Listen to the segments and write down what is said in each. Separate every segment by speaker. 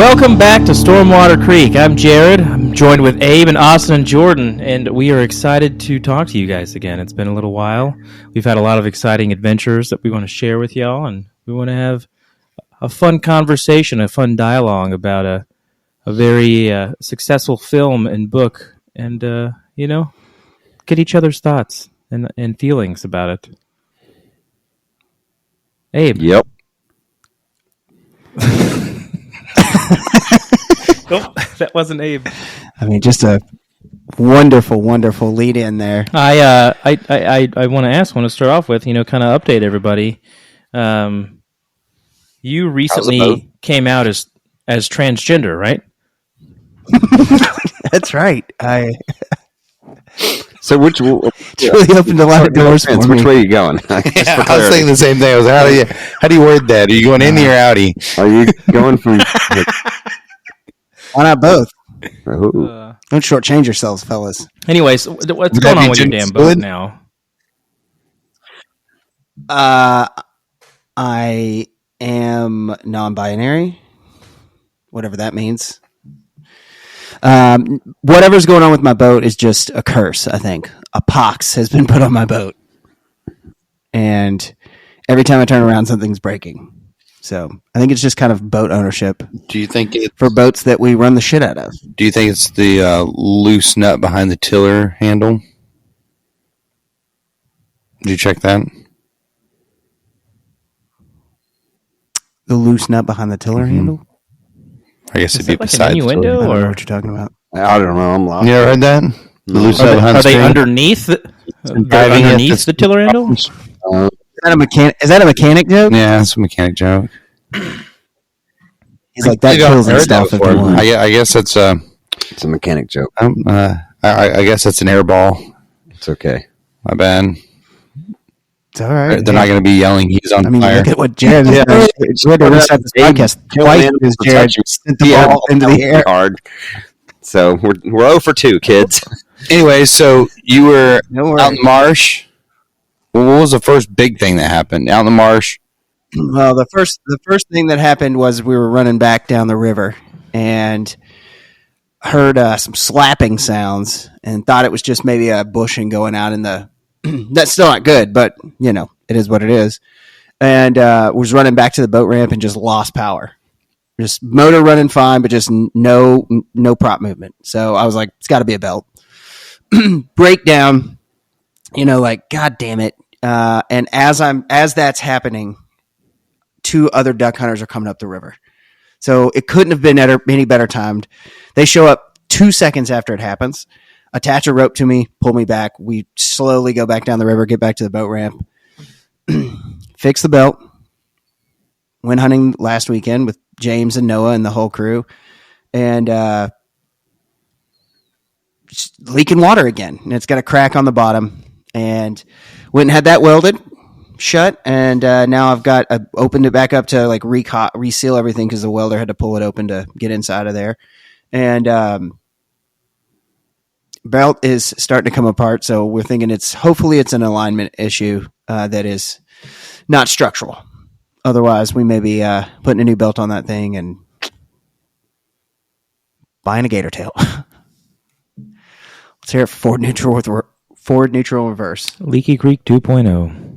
Speaker 1: Welcome back to Stormwater Creek. I'm Jared. I'm joined with Abe and Austin and Jordan, and we are excited to talk to you guys again. It's been a little while. We've had a lot of exciting adventures that we want to share with y'all, and we want to have a fun conversation, a fun dialogue about a very successful film and book, and, get each other's thoughts and feelings about it. Abe.
Speaker 2: Yep.
Speaker 1: Nope, that wasn't Abe.
Speaker 3: I mean, just a wonderful, wonderful lead in there.
Speaker 1: I want to start off with, kind of update everybody. You recently came out as transgender, right?
Speaker 3: That's right.
Speaker 2: So
Speaker 3: it's really opened a lot of doors for me.
Speaker 2: Which way are you going?
Speaker 4: I was thinking the same thing. I was how do you word that? Are you going in or outie?
Speaker 2: Are you going from?
Speaker 3: Why not both?
Speaker 2: Don't
Speaker 3: shortchange yourselves, fellas.
Speaker 1: Anyways, what's going on with your damn boat now?
Speaker 3: I am non-binary, whatever that means. Whatever's going on with my boat is just a curse, I think. A pox has been put on my boat. And every time I turn around, something's breaking. So I think it's just kind of boat ownership.
Speaker 4: Do you think it's
Speaker 3: for boats that we run the shit out of?
Speaker 4: Do you think it's the loose nut behind the tiller handle? Did you check that?
Speaker 3: The loose nut behind the tiller handle?
Speaker 4: I guess it'd be
Speaker 1: like
Speaker 4: beside
Speaker 1: an innuendo,
Speaker 3: I don't
Speaker 1: or
Speaker 3: know what you're talking about.
Speaker 2: I don't know. I'm lost.
Speaker 4: You ever heard that? The loose nut behind
Speaker 1: are
Speaker 4: the
Speaker 1: they
Speaker 4: string?
Speaker 1: underneath? They're underneath the tiller handle?
Speaker 3: Is that a mechanic joke?
Speaker 4: Yeah, it's a mechanic joke.
Speaker 3: He's like, that kills and stuff.
Speaker 4: I guess it's a
Speaker 2: mechanic joke.
Speaker 4: I guess it's an air ball.
Speaker 2: It's okay.
Speaker 4: My bad.
Speaker 3: It's all right.
Speaker 4: They're not going to be yelling, he's on fire.
Speaker 3: Look at what Jared did. Jared to reset this podcast twice because Jared sent the ball into the air.
Speaker 2: Hard. So we're 0 for 2, kids.
Speaker 4: Anyway, so you were out in the marsh. Well, what was the first big thing that happened out in the marsh?
Speaker 3: Well, the first thing that happened was we were running back down the river and heard some slapping sounds and thought it was just maybe a bushing going out in the. That's still not good, but it is what it is. And was running back to the boat ramp and just lost power. Just motor running fine, but just no prop movement. So I was like, it's got to be a belt. Breakdown. God damn it. And as that's happening, 2 other duck hunters are coming up the river. So it couldn't have been any better timed. They show up 2 seconds after it happens, attach a rope to me, pull me back. We slowly go back down the river, get back to the boat ramp, fix the belt. Went hunting last weekend with James and Noah and the whole crew, and leaking water again. And it's got a crack on the bottom, and went and had that welded shut. And now I've got opened it back up to like reseal everything because the welder had to pull it open to get inside of there. And belt is starting to come apart, so we're thinking hopefully it's an alignment issue that is not structural. Otherwise, we may be putting a new belt on that thing and buying a gator tail. Let's hear it for Ford neutral reverse.
Speaker 1: Leaky Creek 2.0.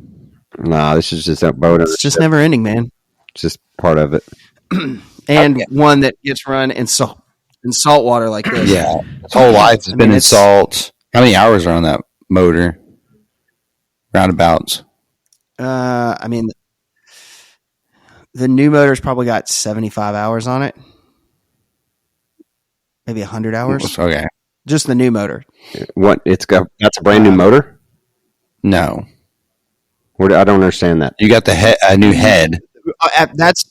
Speaker 2: Nah, this is just a boat.
Speaker 3: It's just never ending, man.
Speaker 2: It's just part of it.
Speaker 3: And one that gets run in salt water like this.
Speaker 4: Yeah, its whole life has been in salt. How many hours are on that motor? Roundabouts.
Speaker 3: The new motor's probably got 75 hours on it. Maybe 100 hours.
Speaker 4: Okay.
Speaker 3: Just the new motor.
Speaker 2: What? That's a brand new motor?
Speaker 4: No.
Speaker 2: I don't understand that.
Speaker 4: You got a new head.
Speaker 3: That's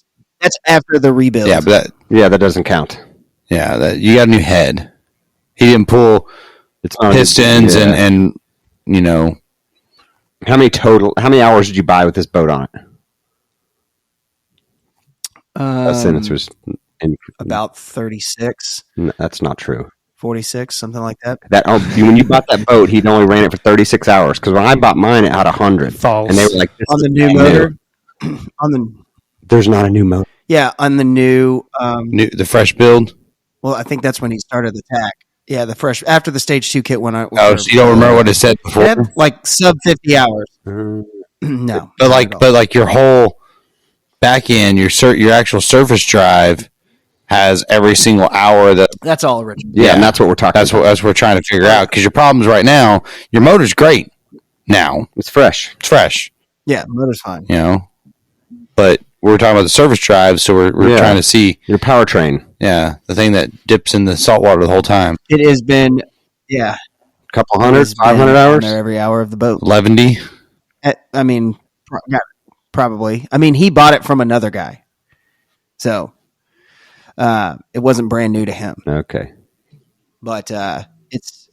Speaker 3: after the rebuild.
Speaker 4: Yeah, but
Speaker 2: that doesn't count.
Speaker 4: Yeah, you got a new head. He didn't pull pistons and
Speaker 2: How many hours did you buy with this boat on it? Sentence was
Speaker 3: about 36.
Speaker 2: No, that's not true.
Speaker 3: 46, something like that.
Speaker 2: When you bought that boat, he'd only ran it for 36 hours. Because when I bought mine, it had 100.
Speaker 1: False.
Speaker 2: And they were like,
Speaker 3: on the new motor.
Speaker 2: There's not a new motor.
Speaker 3: Yeah, on the new,
Speaker 4: the fresh build.
Speaker 3: well, I think that's when he started the tack. Yeah, the fresh after the stage 2 kit went out.
Speaker 4: Oh, so you don't remember what it said before?
Speaker 3: It had like sub 50 hours. No,
Speaker 4: but like your whole back end, your actual surface drive has every single hour
Speaker 3: that's all original.
Speaker 2: Yeah, and that's what we're talking about.
Speaker 4: That's what we're trying to figure out, because your problems right now, your motor's great now.
Speaker 2: It's fresh.
Speaker 3: Yeah, the motor's fine.
Speaker 4: You know, but we're talking about the surface drive, so we're trying to see
Speaker 2: your powertrain.
Speaker 4: Yeah, the thing that dips in the salt water the whole time.
Speaker 3: It has been, a
Speaker 2: couple hundred, 500 hours
Speaker 3: there every hour of the boat.
Speaker 4: 11.
Speaker 3: I mean, probably. I mean, he bought it from another guy, so it wasn't brand new to him.
Speaker 2: Okay,
Speaker 3: but it's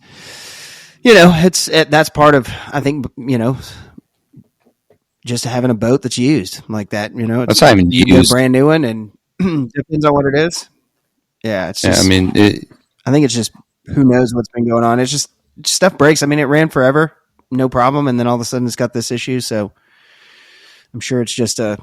Speaker 3: that's part of, I think, just having a boat that's used like that.
Speaker 4: It's not even
Speaker 3: you
Speaker 4: used.
Speaker 3: Get a brand new one, and depends on what it is. Yeah, it's just.
Speaker 4: I mean,
Speaker 3: I think it's just who knows what's been going on. It's just stuff breaks. I mean, it ran forever, no problem, and then all of a sudden it's got this issue. So I'm sure it's just a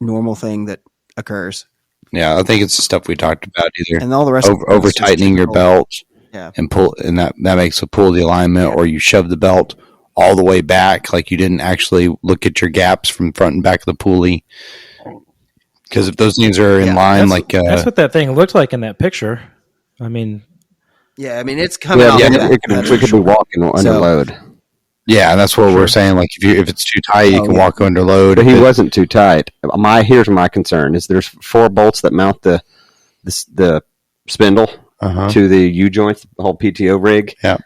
Speaker 3: normal thing that occurs.
Speaker 4: Yeah, I think it's the stuff we talked about either.
Speaker 3: And all the rest
Speaker 4: over tightening your belt,
Speaker 3: yeah,
Speaker 4: and that makes a pull the alignment, or you shove the belt all the way back, like you didn't actually look at your gaps from front and back of the pulley. Because if those things are in line,
Speaker 1: that's what that thing looked like in that picture. I mean,
Speaker 3: it's coming off.
Speaker 2: It could be walking under load.
Speaker 4: Yeah, and that's what we're saying. Like if it's too tight, you can walk under load.
Speaker 2: But he wasn't too tight. Here's my concern: is there's 4 bolts that mount the spindle to the U joints, the whole PTO rig.
Speaker 4: Yeah.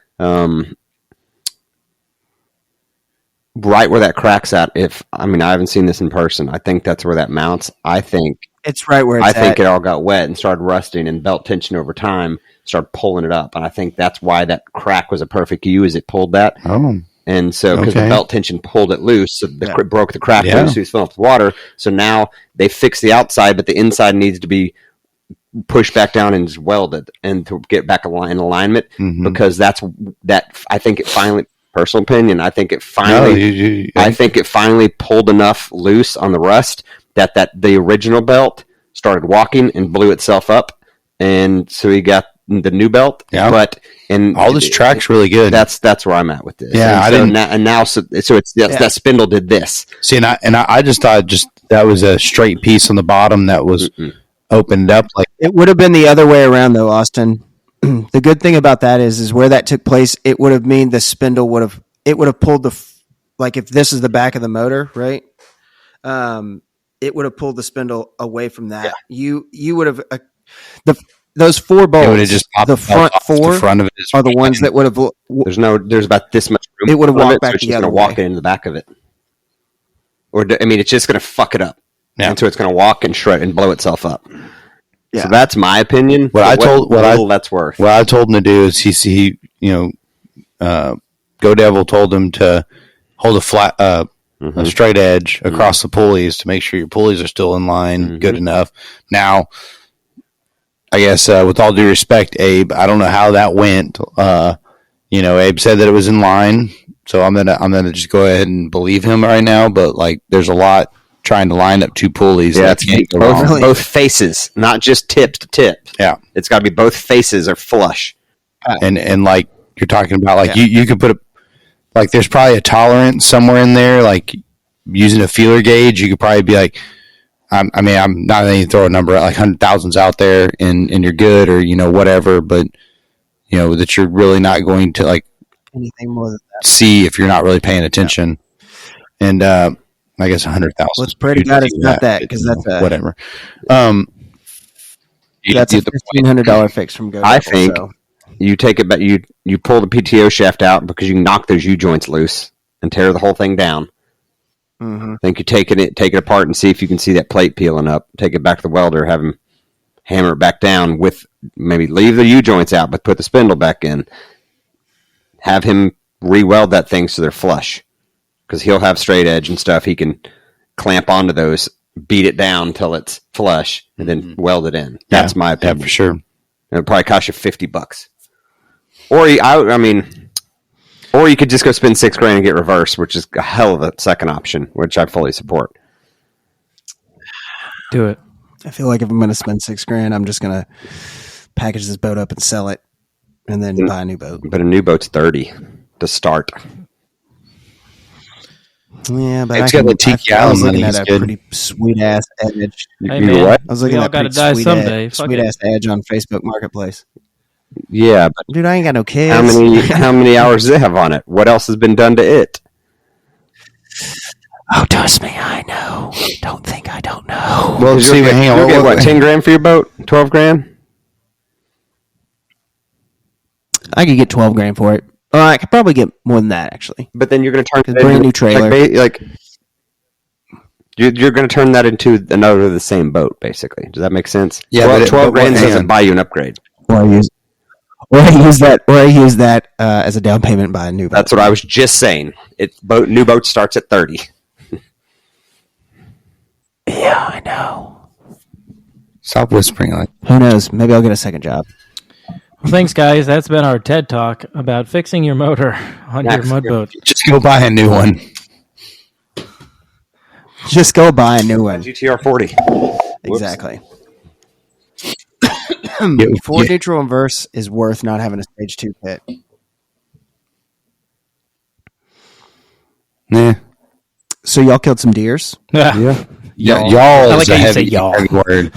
Speaker 2: Right where that crack's at. I haven't seen this in person. I think that's where that mounts. I think
Speaker 3: it's right where
Speaker 2: I think it all got wet and started rusting, and belt tension over time started pulling it up. And I think that's why that crack was a perfect U, is it pulled that.
Speaker 4: Oh.
Speaker 2: And so, because the belt tension pulled it loose, so it broke the crack loose, so it's filling up with water. So now they fixed the outside, but the inside needs to be pushed back down and just welded, and to get back in alignment, because I think it finally. Personal opinion, I think it finally. I think it finally pulled enough loose on the rust that the original belt started walking and blew itself up, and so he got the new belt.
Speaker 4: Yeah,
Speaker 2: and
Speaker 4: all this track's really good.
Speaker 2: That's where I'm at with this.
Speaker 4: Yeah,
Speaker 2: so it's that spindle did this.
Speaker 4: See, and I just thought that was a straight piece on the bottom that was opened up. Like
Speaker 3: it would have been the other way around, though, Austin. The good thing about that is where that took place, it would have mean the spindle would have pulled like if this is the back of the motor, right? It would have pulled the spindle away from that. Yeah. You would have those 4 bolts.
Speaker 4: Just
Speaker 3: the front 4
Speaker 4: the front of it
Speaker 3: are the ones that would have.
Speaker 2: There's about this much room.
Speaker 3: It would have walked back the other way.
Speaker 2: Walk it into the back of it, it's just going to fuck it up.
Speaker 4: Yeah.
Speaker 2: And so it's going to walk and shred and blow itself up.
Speaker 3: Yeah.
Speaker 2: So that's my opinion.
Speaker 4: What I told him to do is Go Devil told him to hold a flat, a straight edge across the pulleys to make sure your pulleys are still in line, good enough. Now, I guess with all due respect, Abe, I don't know how that went. Abe said that it was in line, so I'm gonna just go ahead and believe him right now. But there's a lot. Trying to line up 2 pulleys.
Speaker 2: Yeah, both faces, not just tip to tip.
Speaker 4: Yeah,
Speaker 2: it's got to be both faces are flush.
Speaker 4: And like you're talking about, you could put there's probably a tolerance somewhere in there. Like using a feeler gauge, you could probably be like, I'm not going to throw a number like 100,000s out there, and you're good, or whatever. But that you're really not going to
Speaker 3: anything more than that.
Speaker 4: See if you're not really paying attention, and. I guess 100,000.
Speaker 3: Let's pray to God it's not that, because that's
Speaker 4: whatever.
Speaker 3: That's a $1,500 fix from Go.
Speaker 2: I think you take it back. You pull the PTO shaft out because you can knock those U joints loose and tear the whole thing down. I think you take it apart and see if you can see that plate peeling up. Take it back to the welder, have him hammer it back down with maybe leave the U joints out, but put the spindle back in. Have him re-weld that thing so they're flush. Because he'll have straight edge and stuff. He can clamp onto those, beat it down until it's flush, and then weld it in. That's my opinion.
Speaker 4: Yeah, for sure.
Speaker 2: It'll probably cost you $50. Or you could just go spend $6,000 and get reverse, which is a hell of a second option, which I fully support.
Speaker 1: Do it.
Speaker 3: I feel like if I'm going to spend $6,000, I'm just going to package this boat up and sell it, and then buy a new boat.
Speaker 2: But a new boat's 30 to start.
Speaker 3: Yeah, but
Speaker 4: It's got the Tiki
Speaker 3: I was
Speaker 4: Island
Speaker 3: looking
Speaker 4: money,
Speaker 3: at a
Speaker 4: it's good.
Speaker 3: pretty sweet ass edge.
Speaker 1: Hey,
Speaker 2: You
Speaker 1: man,
Speaker 2: what?
Speaker 3: I was looking
Speaker 1: we all
Speaker 3: at
Speaker 1: gotta
Speaker 3: pretty
Speaker 1: die
Speaker 3: sweet
Speaker 1: someday.
Speaker 3: Edge,
Speaker 1: Fuck
Speaker 3: sweet
Speaker 1: it.
Speaker 3: ass edge on Facebook Marketplace.
Speaker 2: Yeah, but
Speaker 3: Dude, I ain't got no kids.
Speaker 2: how many hours does it have on it? What else has been done to it?
Speaker 3: Oh, trust me, I know. Don't think I don't know.
Speaker 4: Well,
Speaker 2: You'll
Speaker 4: see,
Speaker 2: get,
Speaker 4: hang on.
Speaker 2: you'll get what, 10 grand for your boat? 12 grand?
Speaker 3: I could get $12,000 for it. I could probably get more than that, actually.
Speaker 2: But then you're going to turn it
Speaker 3: Brand
Speaker 2: into-
Speaker 3: new trailer.
Speaker 2: You're going to turn that into another of the same boat, basically. Does that make sense?
Speaker 4: Yeah,
Speaker 2: well,
Speaker 4: but
Speaker 2: 12 grand
Speaker 4: hang
Speaker 2: doesn't
Speaker 4: on.
Speaker 2: buy you an upgrade.
Speaker 3: Or I use that as a down payment and buy a new boat.
Speaker 2: That's what I was just saying. New boat starts at 30.
Speaker 3: Yeah, I know.
Speaker 4: Stop whispering like.
Speaker 3: Who knows? Maybe I'll get a second job.
Speaker 1: Well, thanks, guys. That's been our TED Talk about fixing your motor on your mud boat.
Speaker 4: Just go buy a new one.
Speaker 3: Just go buy a new one.
Speaker 2: GTR 40.
Speaker 3: Exactly.
Speaker 4: Yeah.
Speaker 3: Ford neutral inverse is worth not having a stage 2 pit.
Speaker 4: Yeah.
Speaker 3: So y'all killed some deers?
Speaker 1: Yeah.
Speaker 4: Y'all
Speaker 1: I like
Speaker 4: is a
Speaker 1: how you say
Speaker 4: heavy
Speaker 1: y'all.
Speaker 4: word.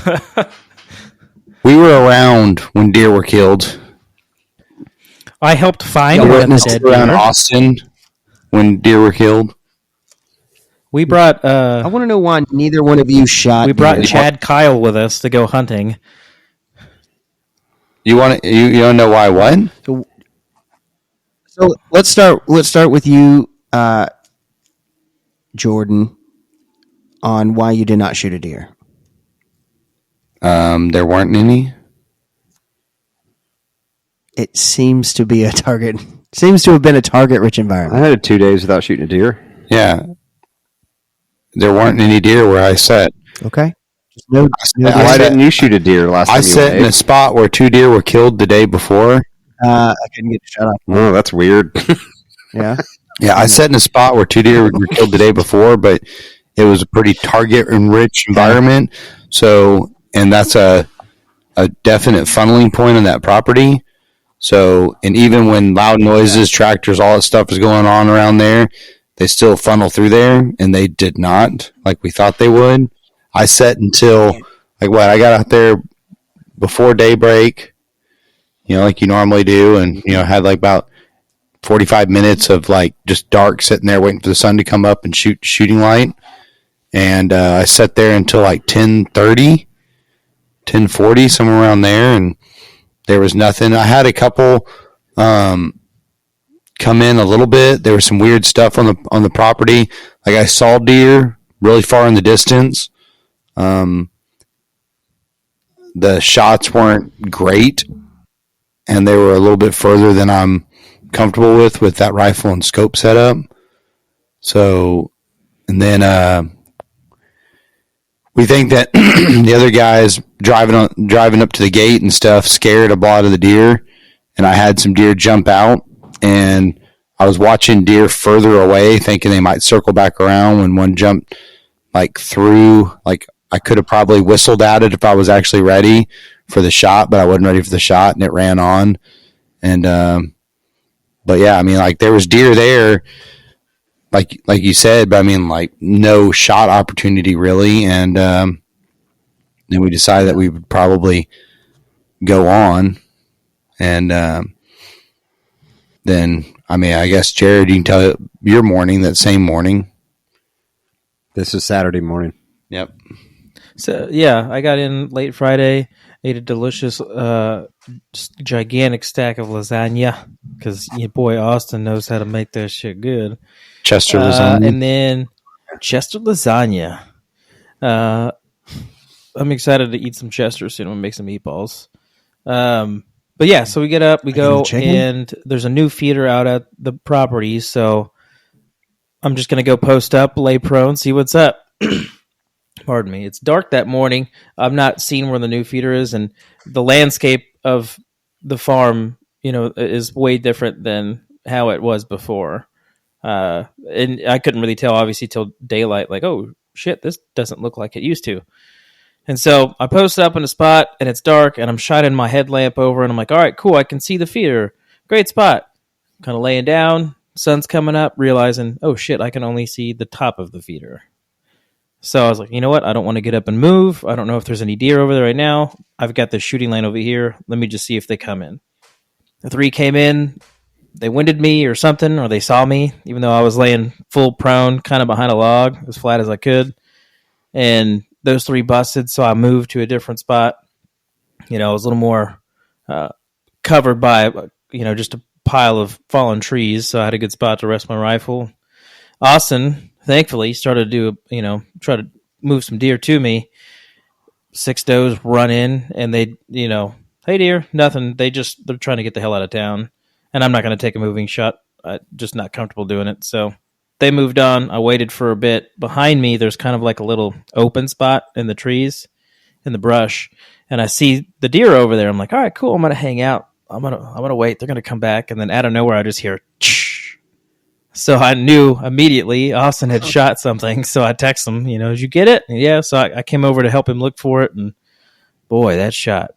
Speaker 4: We were around when deer were killed.
Speaker 1: I helped find
Speaker 3: Y'all
Speaker 1: one of the
Speaker 3: witnessed
Speaker 1: dead
Speaker 4: Around
Speaker 1: deer.
Speaker 4: Austin when deer were killed.
Speaker 1: We brought
Speaker 3: I want to know why neither one of you shot
Speaker 1: we brought
Speaker 3: deer.
Speaker 1: Chad Kyle with us to go hunting.
Speaker 4: You want to? You don't know why? What?
Speaker 3: So let's start with you, Jordan, on why you did not shoot a deer.
Speaker 4: There weren't any.
Speaker 3: It seems to be a target. Seems to have been a target-rich
Speaker 2: I
Speaker 3: environment.
Speaker 2: had 2 days without shooting a deer.
Speaker 4: Yeah. There weren't any deer where I sat.
Speaker 3: Okay.
Speaker 4: I
Speaker 2: Why
Speaker 4: sat-
Speaker 2: didn't you shoot a deer last time
Speaker 4: I
Speaker 2: you
Speaker 4: sat
Speaker 2: went?
Speaker 4: in a spot where 2 deer were killed the day before.
Speaker 3: I couldn't get a shot off.
Speaker 2: Oh, that's weird.
Speaker 3: Yeah.
Speaker 4: Yeah, I sat in a spot where 2 deer were killed the day before, but it was a pretty target-enriched environment. So, and that's a definite funneling point on that property. So, and even when loud noises, tractors, all that stuff is going on around there, they still funnel through there, and they did not, like we thought they would. I sat until, I got out there before daybreak, like you normally do, and, had like about 45 minutes of like just dark sitting there waiting for the sun to come up and shooting light. And I sat there until like 10:30, 10:40, somewhere around there, and there was nothing. I had a couple come in a little bit. There was some weird stuff on the property. Like I saw deer really far in the distance. The shots weren't great, and they were a little bit further than I'm comfortable with that rifle and scope setup. So, and then we think that the other guys driving up to the gate and stuff scared a lot of the deer, and I had some deer jump out, and I was watching deer further away, thinking they might circle back around. When one jumped like through, like I could have probably whistled at it if I was actually ready for the shot, but I wasn't ready for the shot, and it ran on. And but yeah, I mean, like there was deer there, like you said, but I mean, like no shot opportunity really. And then we decided that we would probably go on. And then, I mean, I guess Jared, you can tell your morning, that same morning.
Speaker 2: This is Saturday morning.
Speaker 4: Yep.
Speaker 1: So yeah, I got in late Friday, ate a delicious, gigantic stack of lasagna because your boy Austin knows how to make that shit good.
Speaker 4: Chester lasagna.
Speaker 1: And then Chester lasagna. I'm excited to eat some Chester soon. I'm gonna make some meatballs. But yeah, so we get up, we go, and there's a new feeder out at the property. So I'm just gonna go post up, lay prone, see what's up. Pardon me. It's dark that morning. I've not seen where the new feeder is, and the landscape of the farm, is way different than how it was before. And I couldn't really tell, obviously, till daylight. Like, oh shit, this doesn't look like it used to. And so I post up in a spot, and it's dark, and I'm shining my headlamp over, and I'm like, all right, cool, I can see the feeder. Great spot. Kind of laying down, sun's coming up, realizing, oh shit, I can only see the top of the feeder. So I was like, you know what? I don't want to get up and move. I don't know if there's any deer over there right now. I've got the shooting lane over here. Let me just see if they come in. The 3 came in. They winded me or something, or they saw me, even though I was laying full prone, kind of behind a log, as flat as I could. And those 3 busted, so I moved to a different spot. You know, I was a little more covered by, just a pile of fallen trees, so I had a good spot to rest my rifle. Austin, thankfully, started to try to move some deer to me. 6 does run in, and they, hey deer, nothing. They're trying to get the hell out of town, and I'm not going to take a moving shot. I'm just not comfortable doing it. So they moved on. I waited for a bit. Behind me, there's kind of like a little open spot in the trees, in the brush, and I see the deer over there. I'm like, all right, cool. I'm going to hang out. I'm gonna wait. They're gonna come back, and then out of nowhere, I just hear. Shh. So I knew immediately Austin had shot something. So I text him, did you get it? And yeah. So I came over to help him look for it, and boy, that shot,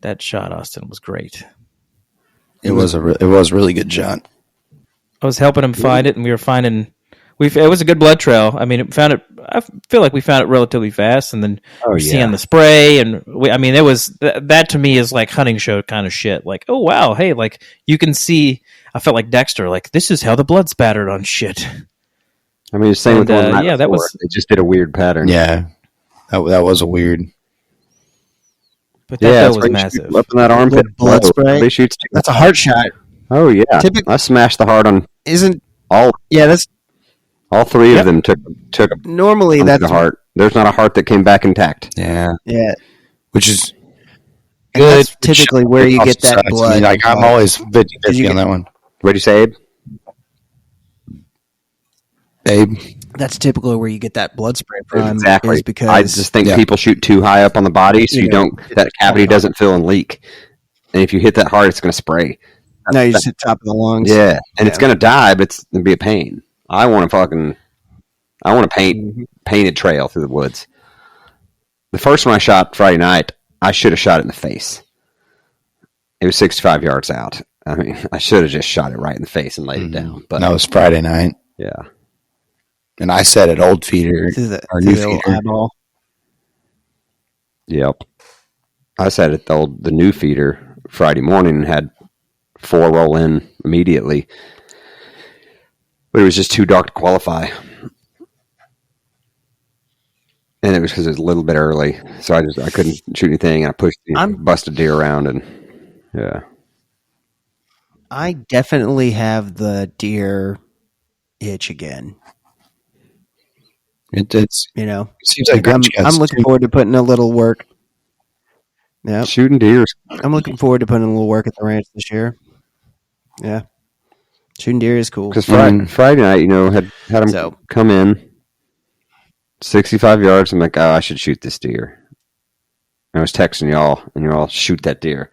Speaker 1: Austin, was great.
Speaker 4: It was a really good shot.
Speaker 1: I was helping him find it, and we were finding. It was a good blood trail. I mean, I feel like we found it relatively fast, and then seeing the spray, and it was that to me is like hunting show kind of shit. Like, oh wow, hey, like you can see. I felt like Dexter. Like this is how the blood spattered on shit.
Speaker 2: I mean, same with one.
Speaker 1: Yeah, that was.
Speaker 2: It just did a weird pattern.
Speaker 4: Yeah, that was a weird.
Speaker 1: But that was massive.
Speaker 2: Up in that armpit,
Speaker 3: blood spray.
Speaker 2: They shoots.
Speaker 3: That's a heart shot.
Speaker 2: Oh yeah, I smashed the heart on. All 3 of them took
Speaker 3: normally that's
Speaker 2: the heart. There's not a heart that came back intact.
Speaker 4: Yeah,
Speaker 3: which
Speaker 4: is
Speaker 3: good. That's typically where you get that blood.
Speaker 4: I'm always 50-50 on that one.
Speaker 2: What did you say,
Speaker 4: Abe?
Speaker 3: That's typically where you get that blood spray from.
Speaker 2: Exactly.
Speaker 3: Is because
Speaker 2: I just think people shoot too high up on the body, so that cavity doesn't fill and leak. And if you hit that heart, it's going to spray.
Speaker 3: No, you just hit top of the lungs.
Speaker 2: Yeah, and it's going to die, but it's going to be a pain. I want to paint a trail through the woods. The first one I shot Friday night, I should have shot it in the face. It was 65 yards out. I mean, I should have just shot it right in the face and laid it down. But
Speaker 4: that was Friday night.
Speaker 2: Yeah.
Speaker 4: And I set it old feeder, our new feeder.
Speaker 3: Eyeball.
Speaker 2: Yep. I set it the new feeder Friday morning and had 4 roll in immediately. But it was just too dark to qualify. And it was because it was a little bit early. So I couldn't shoot anything. And I pushed busted deer around. And yeah.
Speaker 3: I definitely have the deer itch again.
Speaker 4: It seems like
Speaker 3: I'm looking forward to putting a little work. Yeah.
Speaker 2: Shooting deer.
Speaker 3: I'm looking forward to putting a little work at the ranch this year. Yeah. Shooting deer is cool.
Speaker 2: Because Friday night, had them come in 65 yards. I'm like, oh, I should shoot this deer. And I was texting y'all, and you're all shoot that deer.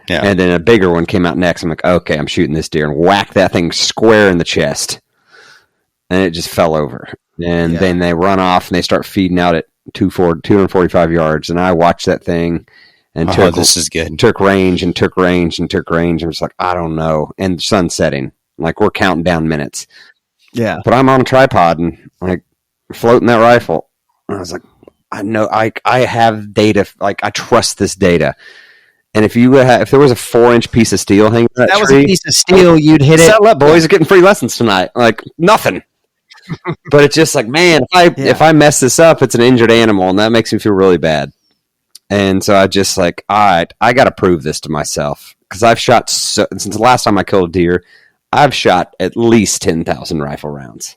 Speaker 4: Yeah.
Speaker 2: And then a bigger one came out next. I'm like, okay, I'm shooting this deer, and whack that thing square in the chest. And it just fell over. And then they run off, and they start feeding out at 245 yards. And I watched that thing. And
Speaker 4: this is good.
Speaker 2: Took range. I'm just like, I don't know. And the sun's setting. Like, we're counting down minutes.
Speaker 3: Yeah.
Speaker 2: But I'm on a tripod and like floating that rifle. And I was like, I know I have data. Like, I trust this data. And if there was a 4-inch piece of steel hanging in that
Speaker 3: was
Speaker 2: tree,
Speaker 3: a piece of steel, you'd hit it.
Speaker 2: Settle up, boys. You're getting free lessons tonight. Like, nothing. But it's just like, man, if I mess this up, it's an injured animal, and that makes me feel really bad. And so I just like, I got to prove this to myself, because I've shot since the last time I killed a deer, I've shot at least 10,000 rifle rounds,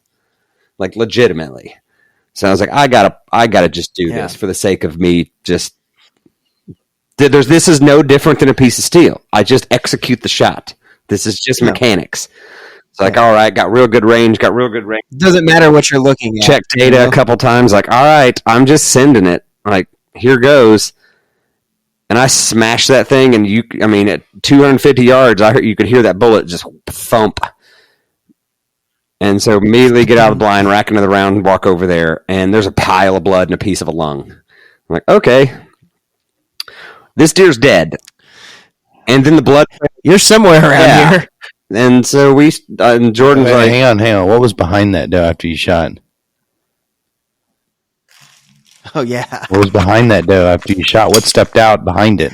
Speaker 2: like legitimately. So I was like, I gotta just do this for the sake of me. Just this is no different than a piece of steel. I just execute the shot. This is just mechanics. It's like, all right, got real good range.
Speaker 3: Doesn't matter what you're looking at.
Speaker 2: Check data a couple times. Like, all right, I'm just sending it. Like, here goes. And I smashed that thing, and at 250 yards, you could hear that bullet just thump. And so immediately get out of the blind, rack another round, walk over there, and there's a pile of blood and a piece of a lung. I'm like, okay, this deer's dead. And then the blood.
Speaker 3: You're somewhere around here.
Speaker 2: And so and Jordan's like,
Speaker 4: hang on. What was behind that doe after you shot?
Speaker 3: Oh, yeah.
Speaker 4: What was behind that doe after you shot? What stepped out behind it?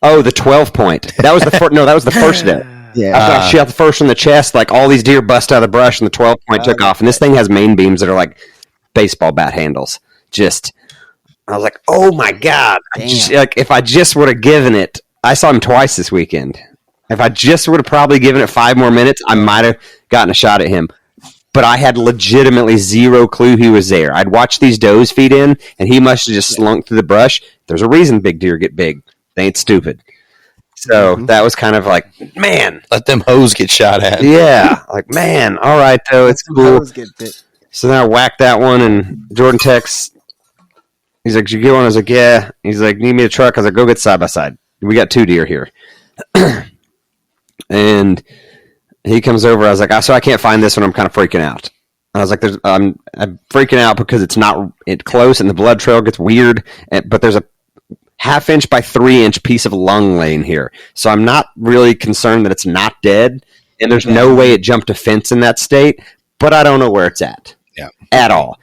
Speaker 2: oh, the 12 point. That was the first. No, that was the first doe.
Speaker 3: Yeah.
Speaker 2: After I shot the first in the chest, like all these deer bust out of the brush, and the 12 point took off. And this thing has main beams that are like baseball bat handles. I was like, oh my god! If I just would have given it, I saw him twice this weekend. If I just would have probably given it 5 more minutes, I might have gotten a shot at him. But I had legitimately zero clue he was there. I'd watched these does feed in, and he must have just slunk through the brush. There's a reason big deer get big. They ain't stupid. So that was kind of like, man.
Speaker 4: Let them hoes get shot at.
Speaker 2: Yeah. Like, man, all right, though. It's cool. So then I whacked that one, and Jordan texts. He's like, did you get one? I was like, yeah. He's like, need me a truck? I was like, go get side by side. We got 2 deer here. And he comes over. I was like, so I can't find this one. I'm kind of freaking out. I was like, I'm freaking out because it's not close and the blood trail gets weird. But there's a 1/2 inch by 3 inch piece of lung laying here. So I'm not really concerned that it's not dead. And there's no way it jumped a fence in that state. But I don't know where it's at.
Speaker 4: Yeah.
Speaker 2: At all.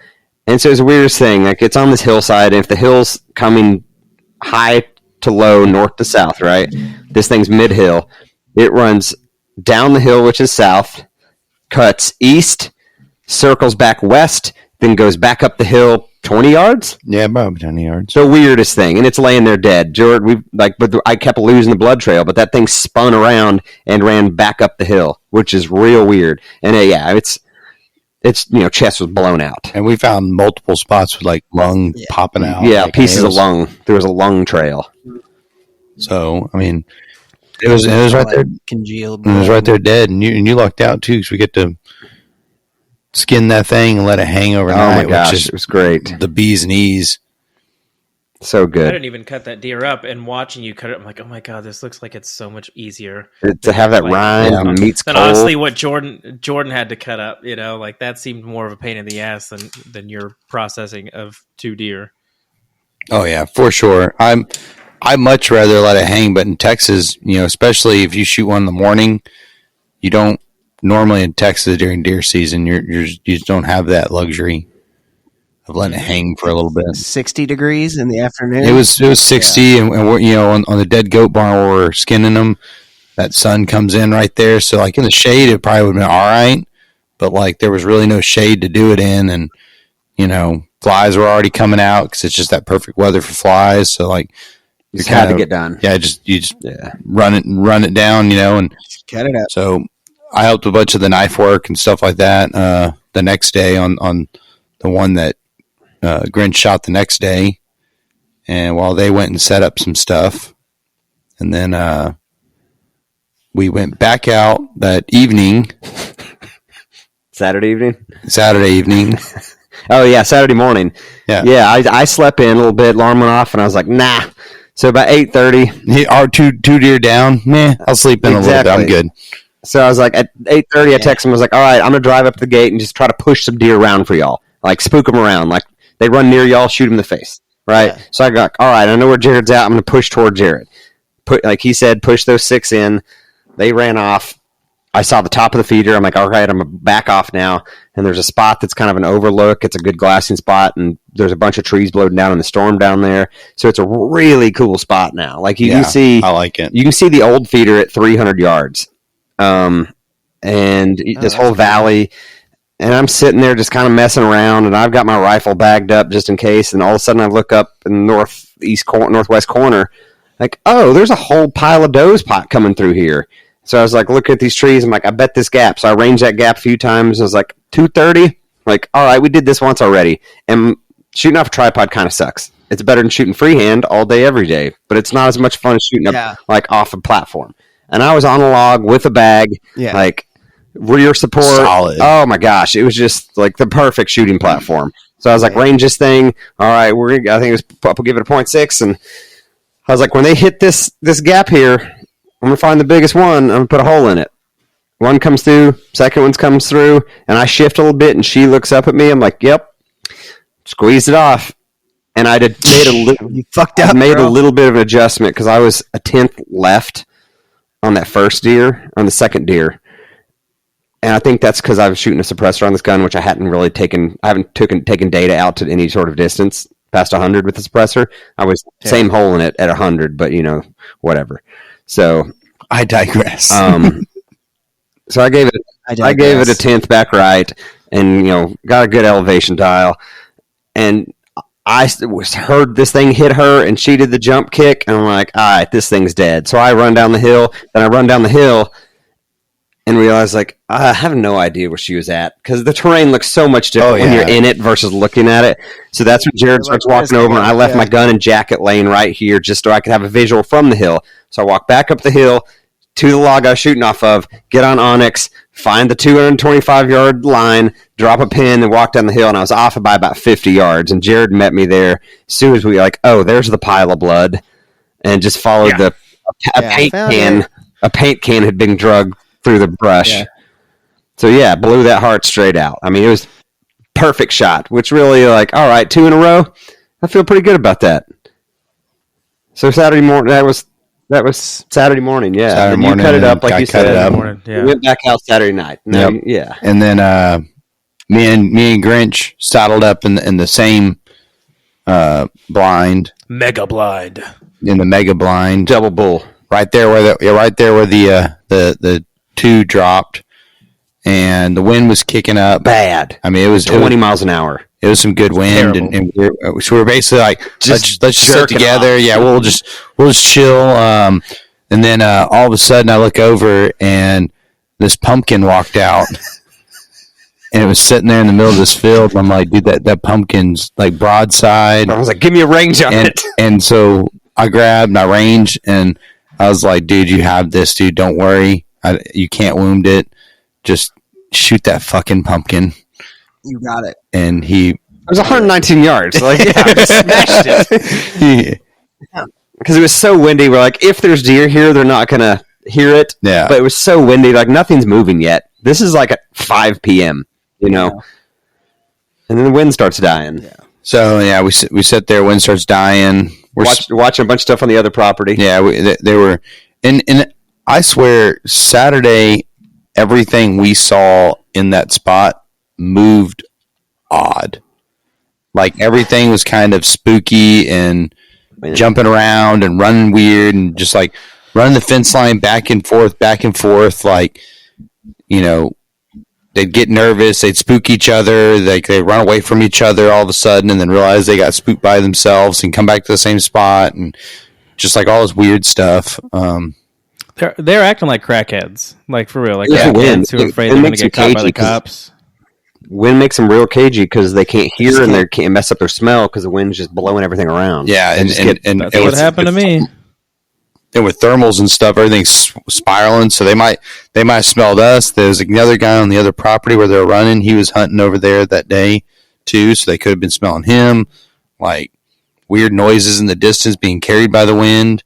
Speaker 2: And so it's the weirdest thing. Like, it's on this hillside. And if the hill's coming high to low, north to south, right? This thing's mid-hill. It runs down the hill, which is south, cuts east, circles back west, then goes back up the hill 20 yards?
Speaker 4: Yeah, about 20 yards.
Speaker 2: The weirdest thing. And it's laying there dead. Jordan, I kept losing the blood trail, but that thing spun around and ran back up the hill, which is real weird. And it's chest was blown out.
Speaker 4: And we found multiple spots with lung popping out.
Speaker 2: Yeah, pieces of lung. There was a lung trail.
Speaker 4: So, I mean, it was right there.
Speaker 3: Congealed.
Speaker 4: It was right there dead. And you lucked out, too, because we get to skin that thing and let it hang overnight.
Speaker 2: Oh, my gosh. It was great.
Speaker 4: The bee's knees.
Speaker 2: So good.
Speaker 1: I didn't even cut that deer up, and watching you cut it, I'm like, oh my god, this looks like it's so much easier
Speaker 2: to have that rind and meat's cold.
Speaker 1: And honestly, what Jordan had to cut up, that seemed more of a pain in the ass than your processing of 2 deer.
Speaker 4: Oh yeah, for sure. I much rather let it hang, but in Texas, especially if you shoot one in the morning, you don't normally in Texas during deer season. You just don't have that luxury of letting it hang for a little bit.
Speaker 3: 60 degrees in the afternoon.
Speaker 4: It was 60, and we're, on the dead goat barn where we're skinning them, that sun comes in right there. So in the shade, it probably would have been all right, but there was really no shade to do it in, and flies were already coming out because it's just that perfect weather for flies. So
Speaker 2: you just had to get done.
Speaker 4: Yeah, you just run it down, and
Speaker 3: just cut it out.
Speaker 4: So I helped a bunch of the knife work and stuff like that the next day on the one that Grinch shot the next day, and while they went and set up some stuff, and then we went back out that evening.
Speaker 2: Saturday evening. Oh yeah, Saturday morning. Yeah. I slept in a little bit. Alarm went off, and I was like, nah. So about 8:30,
Speaker 4: our two deer down. I'll sleep in a little bit. I'm good.
Speaker 2: So I was like, at 8:30, I texted him. I was like, all right, I'm gonna drive up to the gate and just try to push some deer around for y'all. Spook them around. They run near y'all, shoot them in the face. Right. Yeah. So I got, all right, I know where Jared's at. I'm gonna push toward Jared. Like he said, push those 6 in. They ran off. I saw the top of the feeder. I'm like, all right, I'm going to back off now. And there's a spot that's kind of an overlook. It's a good glassing spot, and there's a bunch of trees blowing down in the storm down there. So it's a really cool spot now. You can see,
Speaker 4: I like it.
Speaker 2: You can see the old feeder at 300 yards. And this whole valley. And I'm sitting there just kind of messing around, and I've got my rifle bagged up just in case. And all of a sudden I look up in the northwest corner, there's a whole pile of does coming through here. So I was like, look at these trees. I'm like, I bet this gap. So I ranged that gap a few times. I was like, 230. All right, we did this once already. And shooting off a tripod kind of sucks. It's better than shooting freehand all day, every day. But it's not as much fun as shooting up off a platform. And I was on a log with a bag, rear support.
Speaker 4: Solid.
Speaker 2: Oh my gosh, it was just the perfect shooting platform. So I was like, range this thing. All right, I think we'll give it a 0.6. And I was like, when they hit this gap here, I'm going to find the biggest one. I'm going to put a hole in it. One comes through, second one comes through, and I shift a little bit, and she looks up at me. I'm like, yep. Squeezed it off. and I did made a little.
Speaker 3: You fucked up.
Speaker 2: Made
Speaker 3: girl.
Speaker 2: a little bit of an adjustment because I was a 10th left on that first deer, on the second deer. And I think that's because I was shooting a suppressor on this gun, which I hadn't really taken. I haven't taken data out to any sort of distance past 100 with the suppressor. I was same hole in it at 100, but whatever. So
Speaker 4: I digress.
Speaker 2: So I gave it a 10th back right, and got a good elevation dial, and I heard this thing hit her, and she did the jump kick, and I'm like, all right, this thing's dead. So I run down the hill, and realized, like, I have no idea where she was at, because the terrain looks so much different when you're in it versus looking at it. So that's when Jared starts walking over, and I left my gun and jacket laying right here just so I could have a visual from the hill. So I walk back up the hill to the log I was shooting off of, get on Onyx, find the 225-yard line, drop a pin, and walk down the hill, and I was off by about 50 yards, and Jared met me there as soon as we were like, oh, there's the pile of blood, and just followed a paint can. A paint can had been drugged through the brush. Yeah. So, blew that heart straight out. I mean, it was perfect shot, which really, like, all right, 2 in a row, I feel pretty good about that. So Saturday morning, that was Saturday morning,
Speaker 4: Saturday morning,
Speaker 2: you cut it up like you said.
Speaker 1: We
Speaker 2: went back out Saturday night.
Speaker 4: And then me and Grinch saddled up in the same blind,
Speaker 1: mega blind,
Speaker 4: in the mega blind,
Speaker 2: double bull,
Speaker 4: right there where the 2 dropped, and the wind was kicking up
Speaker 2: bad.
Speaker 4: I mean, it was
Speaker 2: 20 miles an hour.
Speaker 4: It was some good wind, and so we're basically like, let's just sit together. Yeah, we'll just chill. And then all of a sudden, I look over, and this pumpkin walked out, and it was sitting there in the middle of this field. And I'm like, dude, that pumpkin's like broadside.
Speaker 2: I was like, give me a range on it.
Speaker 4: And so I grabbed and I ranged, and I was like, dude, you have this, dude. Don't worry, you can't wound it. Just shoot that fucking pumpkin.
Speaker 3: You got it.
Speaker 4: And
Speaker 2: it was 119 yards. Like, smashed it. Because it was so windy. We're like, if there's deer here, they're not going to hear it.
Speaker 4: Yeah.
Speaker 2: But it was so windy. Like, nothing's moving yet. This is like at 5 p.m., And then the wind starts dying. Yeah.
Speaker 4: So, we sit there. Wind starts dying. We're
Speaker 2: watching a bunch of stuff on the other property.
Speaker 4: Yeah, they were. And I swear, Saturday, everything we saw in that spot moved odd. Like, everything was kind of spooky and jumping around and running weird and just like running the fence line back and forth. Like, they'd get nervous, they'd spook each other, they'd run away from each other all of a sudden and then realize they got spooked by themselves and come back to the same spot, and just like all this weird stuff.
Speaker 1: They're acting like crackheads, like for real, like
Speaker 2: crackheads
Speaker 1: who are afraid they're going to get caught by the cops.
Speaker 2: Wind makes them real cagey because they can't hear and they can't mess up their smell because the wind's just blowing everything around.
Speaker 4: Yeah, and
Speaker 1: that's what happened to me.
Speaker 4: And with thermals and stuff, everything's spiraling, so they might have smelled us. There's another guy on the other property where they're running. He was hunting over there that day too, so they could have been smelling him. Like, weird noises in the distance being carried by the wind.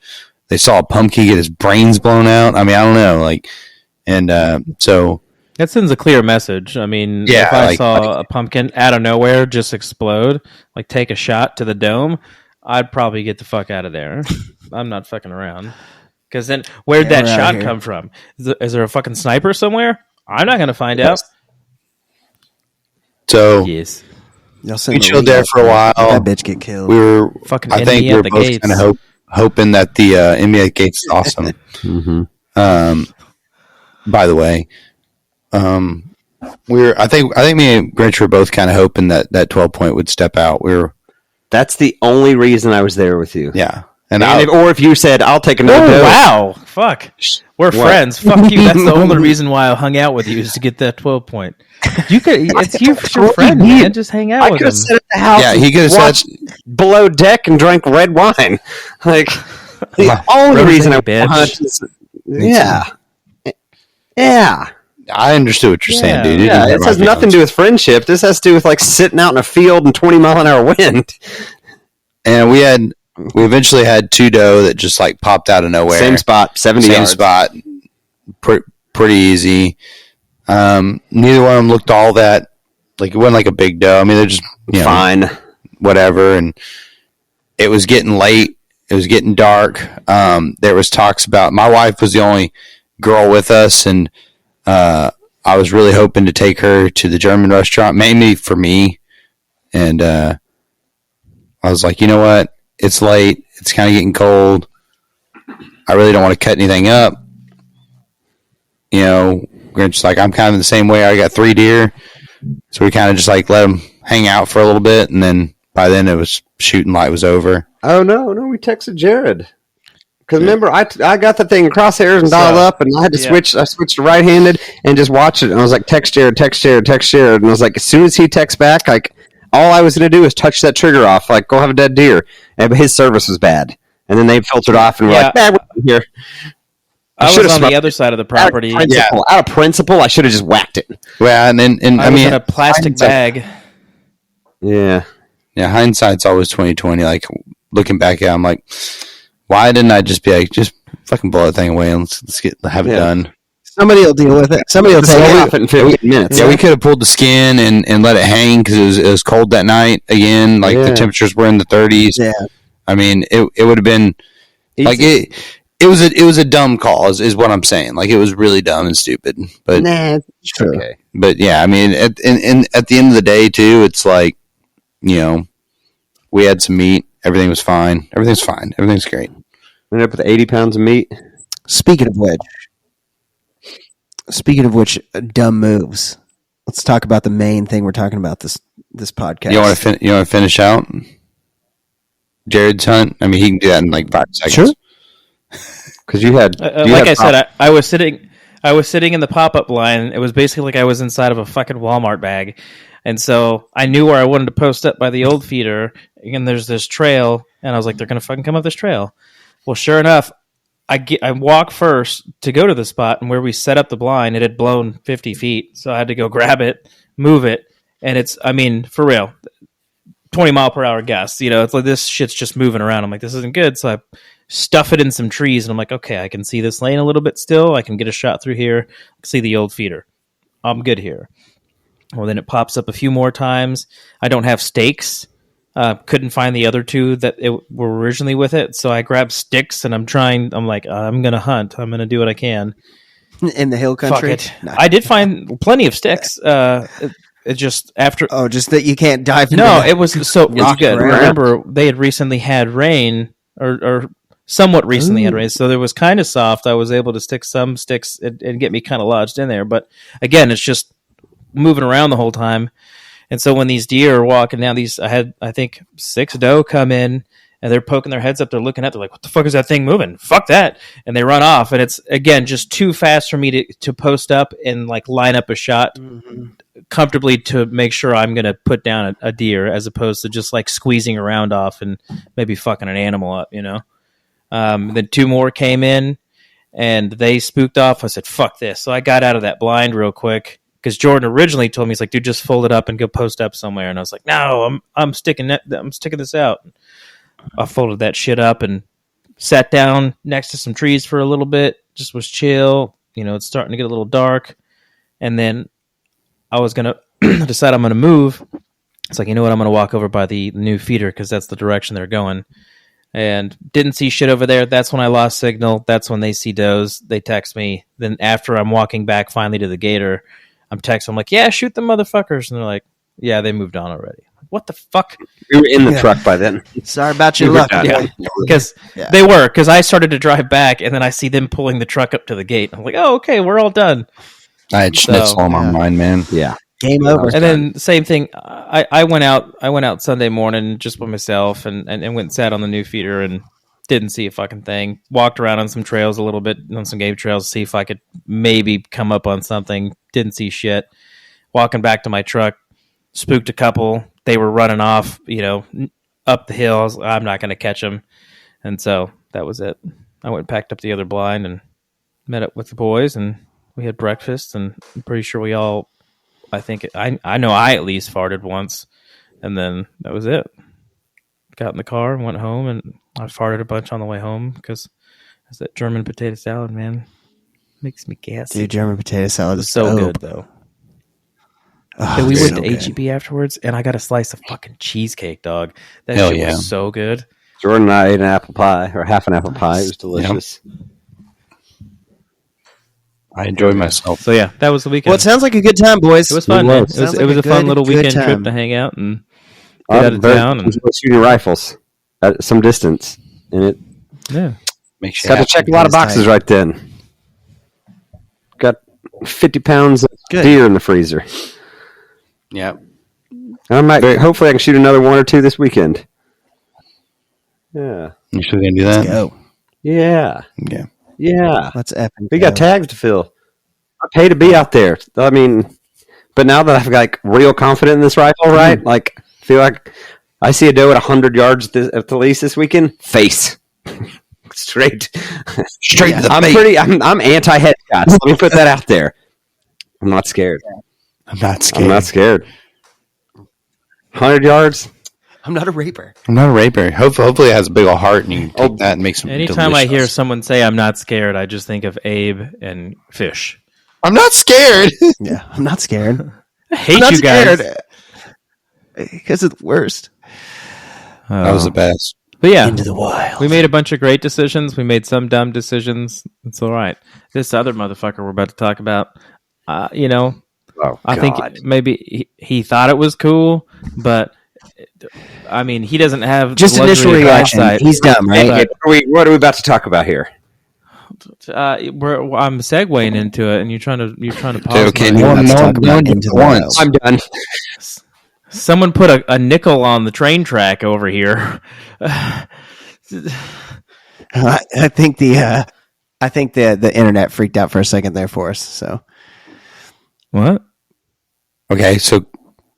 Speaker 4: They saw a pumpkin get his brains blown out. I mean, I don't know, so.
Speaker 1: That sends a clear message. I mean, if I saw a pumpkin out of nowhere just explode, like take a shot to the dome, I'd probably get the fuck out of there. I'm not fucking around. Because then, where'd that shot come from? Is there a fucking sniper somewhere? I'm not going to find out.
Speaker 4: So,
Speaker 1: yes.
Speaker 4: We chilled there for a while.
Speaker 3: That bitch get killed.
Speaker 4: We were
Speaker 1: fucking.
Speaker 4: I think we were both kind of hoping that the enemy gates is awesome.
Speaker 2: Mm-hmm.
Speaker 4: By the way. I think me and Grinch were both kind of hoping that 12 point would step out.
Speaker 2: That's the only reason I was there with you.
Speaker 4: Yeah.
Speaker 2: Or if you said, I'll take another dose.
Speaker 1: Wow. Fuck. We're friends. Fuck you. That's the only reason why I hung out with you, is to get that 12 point. It's your friend, man. Just hang out with him.
Speaker 2: Sat at the house.
Speaker 4: Yeah, he could have sat
Speaker 2: below deck and drank red wine. Like, the only reason I
Speaker 1: bitch.
Speaker 2: Yeah.
Speaker 4: I understood what you're saying, dude.
Speaker 2: Yeah, it has nothing to do with friendship. This has to do with like sitting out in a field and 20 mile an hour wind.
Speaker 4: And we eventually had 2 doe that just like popped out of nowhere.
Speaker 2: Same spot, 70 yards.
Speaker 4: Same spot. Pretty easy. Neither one of them looked all that, like, it wasn't like a big doe. I mean, they're just,
Speaker 2: fine,
Speaker 4: whatever. And it was getting late. It was getting dark. There was talks about, my wife was the only girl with us, and I was really hoping to take her to the German restaurant, mainly for me. And I was like, you know what? It's late. It's kind of getting cold. I really don't want to cut anything up. You know, Grinch's like, I'm kind of the same way. I got 3 deer. So we kind of just like let them hang out for a little bit. And then by then it was shooting light was over.
Speaker 2: Oh, no, we texted Jared. Because remember, I got the thing crosshairs and dial up, and I had to switch. I switched to right-handed and just watch it. And I was like, text Jared. And I was like, as soon as he texts back, like, all I was going to do is touch that trigger off, like, go have a dead deer. And his service was bad. And then they filtered off and were like, we're here.
Speaker 1: I was on the other side of the property.
Speaker 2: Out of principle, I should have just whacked it.
Speaker 4: Well, and I mean,
Speaker 1: in a plastic bag.
Speaker 2: Yeah.
Speaker 4: Yeah, hindsight's always 20/20. Like, looking back at it, I'm like, why didn't I just be like, just fucking blow that thing away and let's have it done?
Speaker 3: Somebody will deal with it. Somebody will take it
Speaker 2: off in 15 minutes.
Speaker 4: Yeah, we could have pulled the skin and let it hang because it was cold that night. Again, like the temperatures were in the 30s.
Speaker 3: Yeah.
Speaker 4: I mean, it would have been like it was a dumb call is what I'm saying. Like, it was really dumb and stupid. But
Speaker 3: true.
Speaker 4: Okay. But yeah, I mean, at the end of the day too, it's like, you know, we had some meat. Everything was fine. Everything's fine. Everything's great.
Speaker 2: Ended up with 80 pounds of meat.
Speaker 3: Speaking of which, dumb moves. Let's talk about the main thing we're talking about this podcast.
Speaker 4: You want to finish out Jared's hunt? I mean, he can do that in like 5 seconds.
Speaker 3: Sure.
Speaker 2: Because you had,
Speaker 1: like I said, I was sitting in the pop-up line. It was basically like I was inside of a fucking Walmart bag. And so I knew where I wanted to post up by the old feeder, and there's this trail, and I was like, they're going to fucking come up this trail. Well, sure enough, I walk first to go to the spot, and where we set up the blind, it had blown 50 feet, so I had to go grab it, move it, and it's, I mean, for real, 20 mile per hour gusts, you know, it's like this shit's just moving around. I'm like, this isn't good, so I stuff it in some trees, and I'm like, okay, I can see this lane a little bit still, I can get a shot through here, I can see the old feeder. I'm good here. Well, then it pops up a few more times. I don't have stakes. Couldn't find the other 2 that were originally with it. So I grabbed sticks, and I'm like, I'm going to hunt. I'm going to do what I can.
Speaker 3: In the hill country?
Speaker 1: Fuck it. No. I did find plenty of sticks. It just after...
Speaker 3: Oh, just that you can't dive into.
Speaker 1: No, it was good. Remember, they had recently had rain, or somewhat recently had rain. So it was kind of soft. I was able to stick some sticks and get me kind of lodged in there. But again, it's just moving around the whole time. And so when these deer are walking down I had, I think, 6 doe come in, and they're poking their heads up. They're looking at, they're like, what the fuck is that thing moving? Fuck that. And they run off. And it's, again, just too fast for me to post up and like line up a shot comfortably to make sure I'm going to put down a deer, as opposed to just like squeezing around off and maybe fucking an animal up, you know? Then 2 more came in, and they spooked off. I said, fuck this. So I got out of that blind real quick. Because Jordan originally told me, he's like, dude, just fold it up and go post up somewhere. And I was like, no, I'm sticking this out. I folded that shit up and sat down next to some trees for a little bit. Just was chill. You know, it's starting to get a little dark. And then I was going to decide I'm going to move. It's like, you know what? I'm going to walk over by the new feeder because that's the direction they're going. And didn't see shit over there. That's when I lost signal. That's when they see does. They text me. Then after I'm walking back finally to the gator, I'm texting. I'm like, yeah, shoot them motherfuckers. And they're like, yeah, they moved on already. What the fuck?
Speaker 2: We were in the truck by then.
Speaker 3: Sorry about your luck.
Speaker 1: Yeah, because they were. Because I started to drive back, and then I see them pulling the truck up to the gate. I'm like, oh, okay, we're all done.
Speaker 4: I had schnitzel on my mind, man.
Speaker 2: Yeah,
Speaker 3: game over.
Speaker 1: And then same thing. I went out Sunday morning just by myself, and went and sat on the new feeder and didn't see a fucking thing. Walked around on some trails a little bit, on some game trails, to see if I could maybe come up on something. Didn't see shit. Walking back to my truck, spooked a couple. They were running off, you know, up the hill. I'm not going to catch them. And so that was it. I went and packed up the other blind and met up with the boys, and we had breakfast, and I'm pretty sure we all, I know I at least farted once, and then that was it. Got in the car and went home, and I farted a bunch on the way home because it's that German potato salad, man. Makes me gassy.
Speaker 3: Dude, German potato salad is
Speaker 1: so good, though.
Speaker 3: Oh,
Speaker 1: and we went to
Speaker 3: good.
Speaker 1: HEB afterwards, and I got a slice of fucking cheesecake, dog. That
Speaker 4: Hell
Speaker 1: shit
Speaker 4: yeah.
Speaker 1: was so good.
Speaker 2: Jordan and I ate an apple pie, or half an apple pie. It was delicious.
Speaker 4: Yep. I enjoyed myself.
Speaker 1: So yeah, that was the weekend.
Speaker 3: Well, it sounds like a good time, boys.
Speaker 1: It was fun, man. It
Speaker 3: Sounds
Speaker 1: was
Speaker 3: like
Speaker 1: a fun
Speaker 3: good-
Speaker 1: little
Speaker 3: good
Speaker 1: weekend trip
Speaker 3: time.
Speaker 1: to hang out and get out of town. And
Speaker 2: shooting rifles at some distance, and it
Speaker 1: yeah,
Speaker 4: Makes you
Speaker 2: got to
Speaker 4: happy.
Speaker 2: check a lot of boxes right then. Got 50 pounds of
Speaker 3: Good.
Speaker 2: deer in the freezer.
Speaker 4: Yeah.
Speaker 2: I might. Hopefully, I can shoot another one or two this weekend. Yeah.
Speaker 4: You sure gonna do that?
Speaker 3: Let's go.
Speaker 2: Yeah.
Speaker 4: Yeah.
Speaker 2: Yeah.
Speaker 3: Let's effing
Speaker 2: We
Speaker 3: go.
Speaker 2: got tags to fill. I pay to be out there. I mean, but now that I've got like real confident in this rifle, right? Like, feel like I see a doe at 100 yards at the least this weekend. Face. Straight to the face. I'm anti headshots. Let me put that out there. I'm not scared.
Speaker 4: I'm not scared.
Speaker 2: I'm not scared. 100 yards.
Speaker 3: I'm not a raper.
Speaker 4: I'm not a raper. Hopefully it has a big old heart and you can take that and make some
Speaker 1: anytime I hear
Speaker 4: delicious.
Speaker 1: someone say I'm not scared, I just think of Abe and fish.
Speaker 4: I'm not scared.
Speaker 3: Yeah, I'm not scared.
Speaker 1: I hate
Speaker 3: I'm not
Speaker 1: you guys.
Speaker 3: scared. Because it's the worst.
Speaker 4: That was the best.
Speaker 1: But yeah,
Speaker 3: Into the wild.
Speaker 1: we made a bunch of great decisions. We made some dumb decisions. It's all right. This other motherfucker we're about to talk about,
Speaker 2: Oh,
Speaker 1: I think maybe he thought it was cool, but I mean, he doesn't have
Speaker 3: Just
Speaker 1: the
Speaker 3: initial
Speaker 1: luxury of
Speaker 3: reaction.
Speaker 1: hindsight.
Speaker 3: He's dumb, right?
Speaker 2: Hey, what are we about to talk about here?
Speaker 1: I'm segueing into it, and you're trying to pause.
Speaker 4: Okay,
Speaker 1: my-
Speaker 4: no
Speaker 3: Let's talk
Speaker 4: one
Speaker 3: about
Speaker 4: did
Speaker 3: Into the
Speaker 4: once.
Speaker 2: I'm done.
Speaker 1: Someone put a nickel on the train track over here.
Speaker 3: I think the internet freaked out for a second there for us. So
Speaker 1: What?
Speaker 4: Okay, so
Speaker 3: My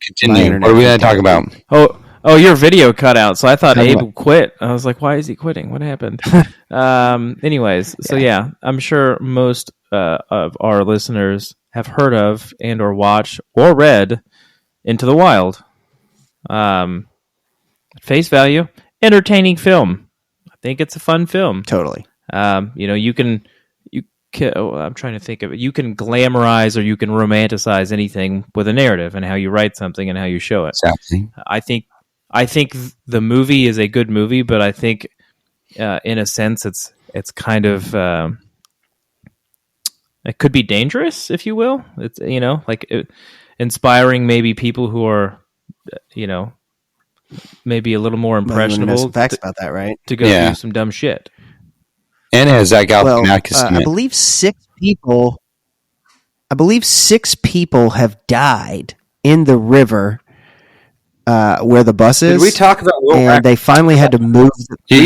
Speaker 4: continue.
Speaker 3: internet
Speaker 4: What are we going to
Speaker 3: freaked
Speaker 4: talk about?
Speaker 1: Oh, your video cut out, so I thought
Speaker 3: Cut
Speaker 1: Abe
Speaker 3: what?
Speaker 1: quit. I was like, why is he quitting? What happened? Anyways, so yeah, I'm sure most of our listeners have heard of and or watched or read Into the Wild. Face value, entertaining film. I think it's a fun film.
Speaker 3: totally.
Speaker 1: I'm trying to think of it. You can glamorize or you can romanticize anything with a narrative and how you write something and how you show it.
Speaker 4: Exactly.
Speaker 1: I think the movie is a good movie, but I think in a sense it's kind of it could be dangerous, if you will. It's inspiring maybe people who are maybe a little more
Speaker 3: Well, you wanna know
Speaker 1: impressionable
Speaker 3: some facts about that, right?
Speaker 1: to go
Speaker 4: Yeah.
Speaker 1: do some dumb shit.
Speaker 4: And it has Zach
Speaker 3: Well,
Speaker 4: Galifianakis in
Speaker 3: I
Speaker 4: it.
Speaker 3: believe six people have died in the river where the bus is.
Speaker 2: Did we talk about Will
Speaker 3: and they finally had to move
Speaker 2: No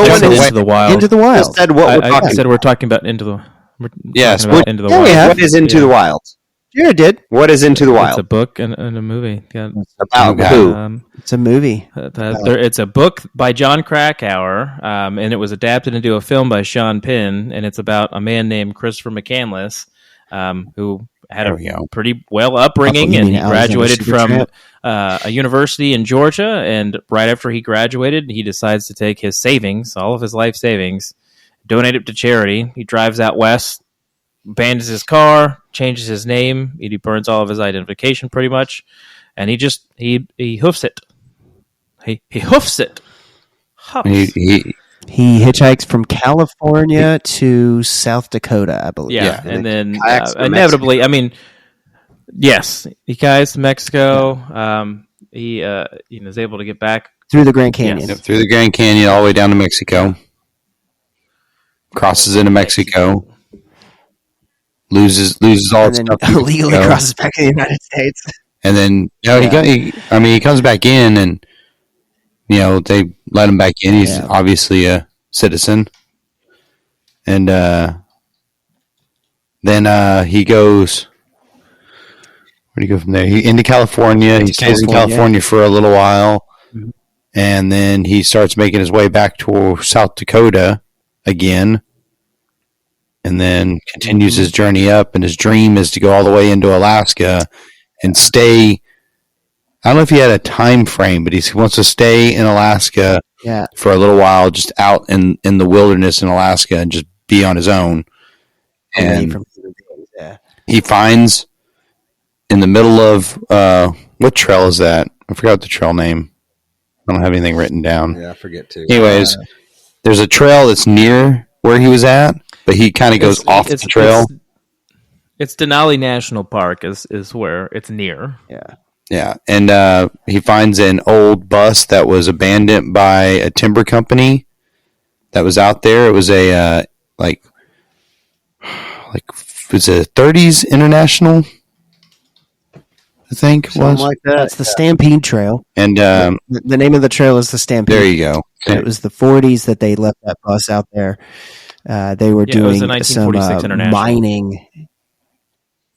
Speaker 1: I
Speaker 2: one
Speaker 1: said
Speaker 2: is-
Speaker 1: Into the Wild.
Speaker 3: into the wild.
Speaker 2: said what we're
Speaker 1: I
Speaker 2: talking
Speaker 1: said we're talking about Into the. We're
Speaker 4: Yes,
Speaker 1: talking about Into the
Speaker 3: yeah,
Speaker 1: Wild.
Speaker 3: we have.
Speaker 2: What is Into the Wild?
Speaker 3: Jared did.
Speaker 2: What is Into the
Speaker 1: It's
Speaker 2: Wild?
Speaker 1: a book and a movie. Yeah.
Speaker 2: About
Speaker 4: Okay.
Speaker 2: who?
Speaker 3: It's a movie.
Speaker 1: It's a book by John Krakauer, and it was adapted into a film by Sean Penn, and it's about a man named Christopher McCandless, who had
Speaker 4: There
Speaker 1: a
Speaker 4: we go.
Speaker 1: pretty well upbringing,
Speaker 3: You
Speaker 1: and
Speaker 3: mean
Speaker 1: he
Speaker 3: Alexander
Speaker 1: graduated from
Speaker 3: Supertramp?
Speaker 1: a university in Georgia, and right after he graduated, he decides to take his savings, all of his life savings, donate it to charity. He drives out west, abandons his car, changes his name, he burns all of his identification pretty much, and he hoofs it. He hoofs it. Huffs.
Speaker 4: He
Speaker 3: He hitchhikes from California to South Dakota, I believe.
Speaker 1: Yeah,
Speaker 4: Yeah.
Speaker 1: and then
Speaker 2: Kayaks to
Speaker 1: inevitably, I mean, yes, he kayaks to Mexico. He is able to get back.
Speaker 3: Through the Grand Canyon.
Speaker 1: Yes.
Speaker 4: through the Grand Canyon all the way down to Mexico. Crosses into Mexico. Loses all
Speaker 3: And
Speaker 4: its
Speaker 3: then
Speaker 4: stuff. in
Speaker 3: illegally
Speaker 4: Mexico.
Speaker 3: crosses back to the United States.
Speaker 4: And then he comes back in, and they let him back in. He's
Speaker 3: Yeah.
Speaker 4: obviously a citizen, and then he goes. Where do you go from there? He into California. He stays in California for a little while,
Speaker 3: Mhm.
Speaker 4: and then he starts making his way back to South Dakota again. And then continues his journey up, and his dream is to go all the way into Alaska and stay. I don't know if he had a time frame, but he wants to stay in Alaska
Speaker 3: Yeah.
Speaker 4: for a little while, just out in the wilderness in Alaska, and just be on his own.
Speaker 3: Away
Speaker 4: And
Speaker 3: from human beings, yeah.
Speaker 4: he finds in the middle of what trail is that? I forgot the trail name. I don't have anything written down.
Speaker 2: Yeah, I forget too.
Speaker 4: Anyways, there's a trail that's near where he was at, but he kind of goes off the trail.
Speaker 1: It's Denali National Park is where it's near.
Speaker 4: Yeah, and he finds an old bus that was abandoned by a timber company that was out there. It was a like it was a 30s International, I think.
Speaker 3: Something like that. It's the Stampede Trail.
Speaker 4: And
Speaker 3: the name of the trail is the Stampede.
Speaker 4: There you go.
Speaker 3: It was the 40s that they left that bus out there. They were doing some mining.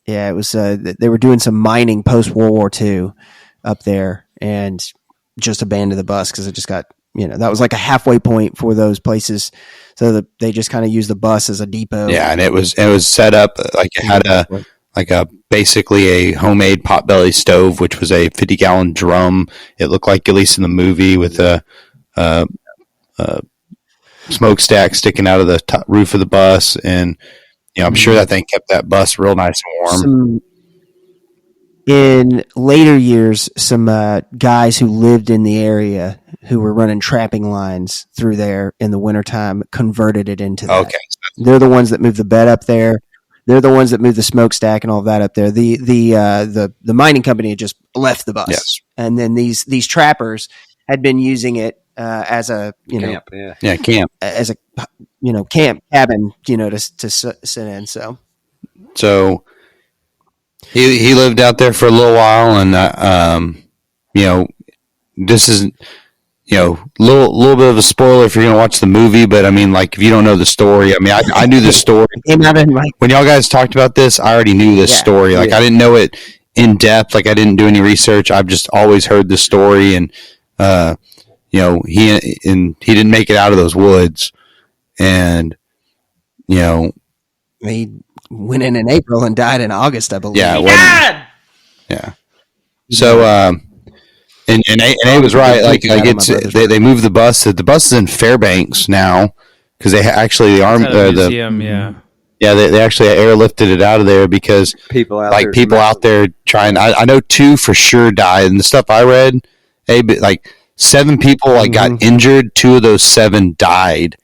Speaker 3: Yeah, it was. They were doing some mining post World War II up there, and just abandoned the bus because it just got, that was like a halfway point for those places. So they just kind of used the bus as a depot.
Speaker 4: Yeah, and it was set up like it had a basically a homemade potbelly stove, which was a 50-gallon drum. It looked like, at least in the movie, with a smokestack sticking out of the roof of the bus, and I'm sure that thing kept that bus real nice and warm.
Speaker 3: In later years, some guys who lived in the area who were running trapping lines through there in the wintertime converted it into that.
Speaker 4: Okay.
Speaker 3: They're the ones that moved the bed up there. They're the ones that moved the smokestack and all of that up there. The mining company had just left the bus.
Speaker 4: Yes.
Speaker 3: And then these trappers had been using it as a
Speaker 2: camp,
Speaker 4: camp,
Speaker 3: as a camp cabin, to sit in.
Speaker 4: So he lived out there for a little while, and this is little bit of a spoiler if you're gonna watch the movie, but I mean, like, if you don't know the story, I mean, I knew the story when y'all guys talked about this. I already knew this story. Like, I didn't know it in depth. Like, I didn't do any research. I've just always heard the story, and he didn't make it out of those woods, and
Speaker 3: he went in April and died in August, I believe.
Speaker 4: Yeah. So, and A was right. Like they moved the bus. The bus is in Fairbanks now because they actually the army
Speaker 1: museum,
Speaker 4: they actually airlifted it out of there because people out there trying. I know 2 for sure died, and the stuff I read, like 7 people got injured. 2 of those 7 died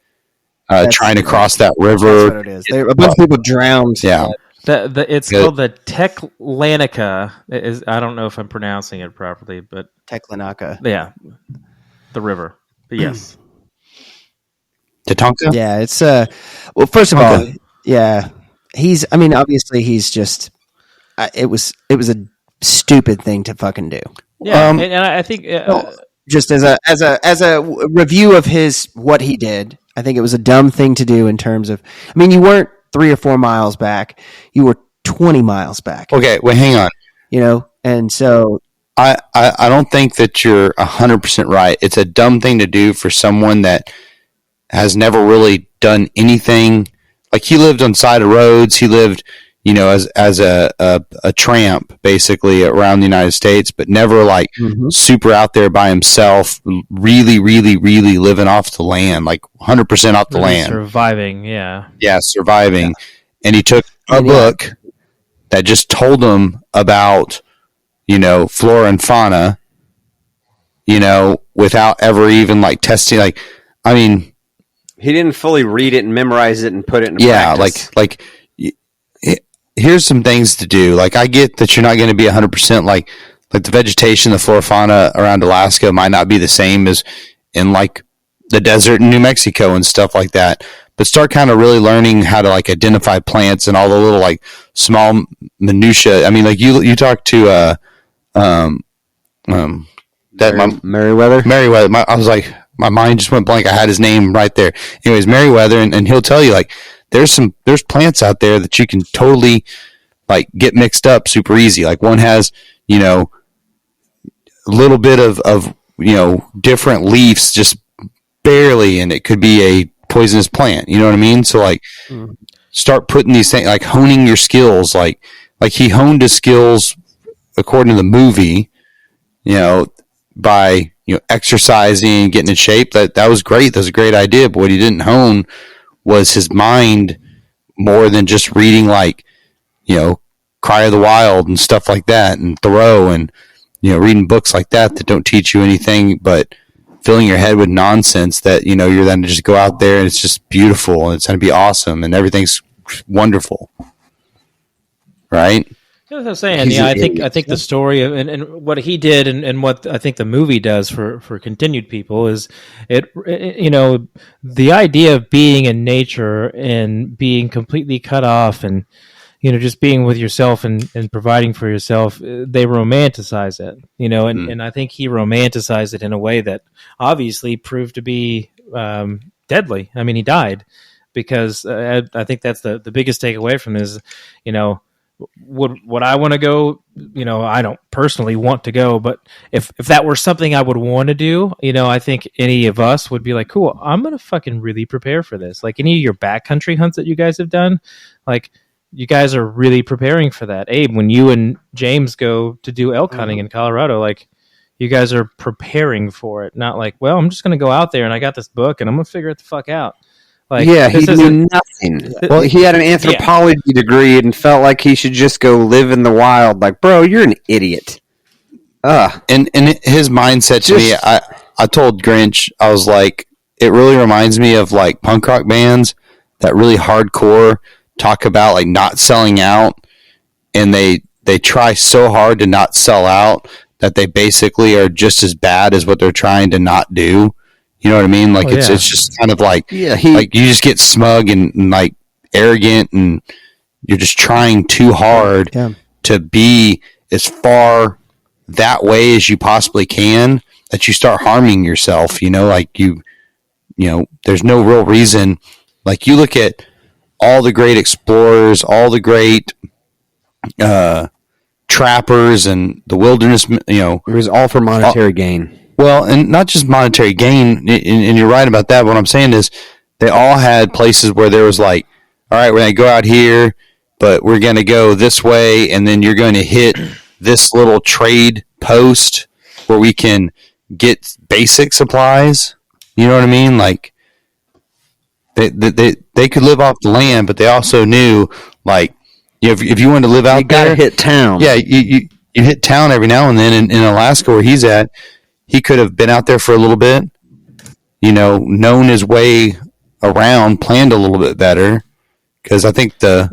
Speaker 4: trying to cross that river.
Speaker 3: That's what it is. A bunch of people drowned.
Speaker 4: Yeah.
Speaker 1: It's called the Teklanica. I don't know if I'm pronouncing it properly, but
Speaker 3: Teklanica.
Speaker 1: Yeah, the river. But yes,
Speaker 4: Tatanka.
Speaker 3: Yeah, it's well. First of all, yeah, obviously he's just. It was a stupid thing to fucking do.
Speaker 1: Yeah, and I think
Speaker 3: just as a review of what he did, I think it was a dumb thing to do in terms of. I mean, you weren't 3 or 4 miles back. You were 20 miles back.
Speaker 4: Okay, wait, hang on.
Speaker 3: And so
Speaker 4: I don't think that you're 100% right. It's a dumb thing to do for someone that has never really done anything. Like, he lived on side of roads. He lived, as a tramp basically around the United States, but never like super out there by himself. Really, really, really living off the land, like 100% off the land,
Speaker 1: surviving. Yeah,
Speaker 4: surviving. And he took a book that just told him about, flora and fauna, without ever even like testing. Like, I mean,
Speaker 2: he didn't fully read it and memorize it and put it into practice.
Speaker 4: like here's some things to do. Like, I get that you're not going to be 100% like the vegetation, the flora fauna around Alaska might not be the same as in like the desert in New Mexico and stuff like that. But start kind of really learning how to like identify plants and all the little like small minutia. I mean, like you talked to
Speaker 2: Merriweather.
Speaker 4: I was like, my mind just went blank. I had his name right there. Anyways, Merriweather, and he'll tell you like there's plants out there that you can totally like get mixed up super easy. Like, one has a little bit of different leaves just barely, and it could be a poisonous plant. You know what I mean? So like, start putting these things, like honing your skills. Like he honed his skills according to the movie, by exercising, getting in shape. That was great. That was a great idea. But what he didn't hone was his mind more than just reading like, Cry of the Wild and stuff like that, and Thoreau, and reading books like that don't teach you anything but filling your head with nonsense that, you know, you're then to just go out there and it's just beautiful and it's going to be awesome and everything's wonderful. Right?
Speaker 1: That's what I'm saying. I think the story and what he did and what I think the movie does for continued people is you know, the idea of being in nature and being completely cut off and, you know, just being with yourself and providing for yourself, they romanticize it, you know, and I think he romanticized it in a way that obviously proved to be deadly. I mean, he died because I think that's the biggest takeaway from this, you know, would I want to go? You know, I don't personally want to go, but if that were something I would want to do, you know, I think any of us would be like, cool, I'm going to fucking really prepare for this. Like any of your backcountry hunts that you guys have done, like you guys are really preparing for that. Abe, when you and James go to do elk hunting in Colorado, like you guys are preparing for it. Not like, well, I'm just going to go out there and I got this book and I'm going to figure it the fuck out. Like,
Speaker 2: yeah, he knew nothing. Well, he had an anthropology degree and felt like he should just go live in the wild. Like, bro, you're an idiot.
Speaker 4: And his mindset to me, I told Grinch, I was like, it really reminds me of like punk rock bands that really hardcore talk about like not selling out, and they try so hard to not sell out that they basically are just as bad as what they're trying to not do. You know what I mean? Like it's just kind of like, like you just get smug and like arrogant and you're just trying too hard to be as far that way as you possibly can that you start harming yourself, you know, like you know, there's no real reason. Like you look at all the great explorers, all the great, trappers and the wilderness, you know,
Speaker 2: it was all for monetary gain.
Speaker 4: Well, and not just monetary gain, and you're right about that. What I'm saying is they all had places where there was like, all right, we're going to go out here, but we're going to go this way, and then you're going to hit this little trade post where we can get basic supplies. You know what I mean? Like, they could live off the land, but they also knew, like, if you wanted to live out there,
Speaker 2: you got to hit town.
Speaker 4: Yeah, you hit town every now and then. In Alaska, where he's at, he could have been out there for a little bit, you know, known his way around, planned a little bit better. Because I think on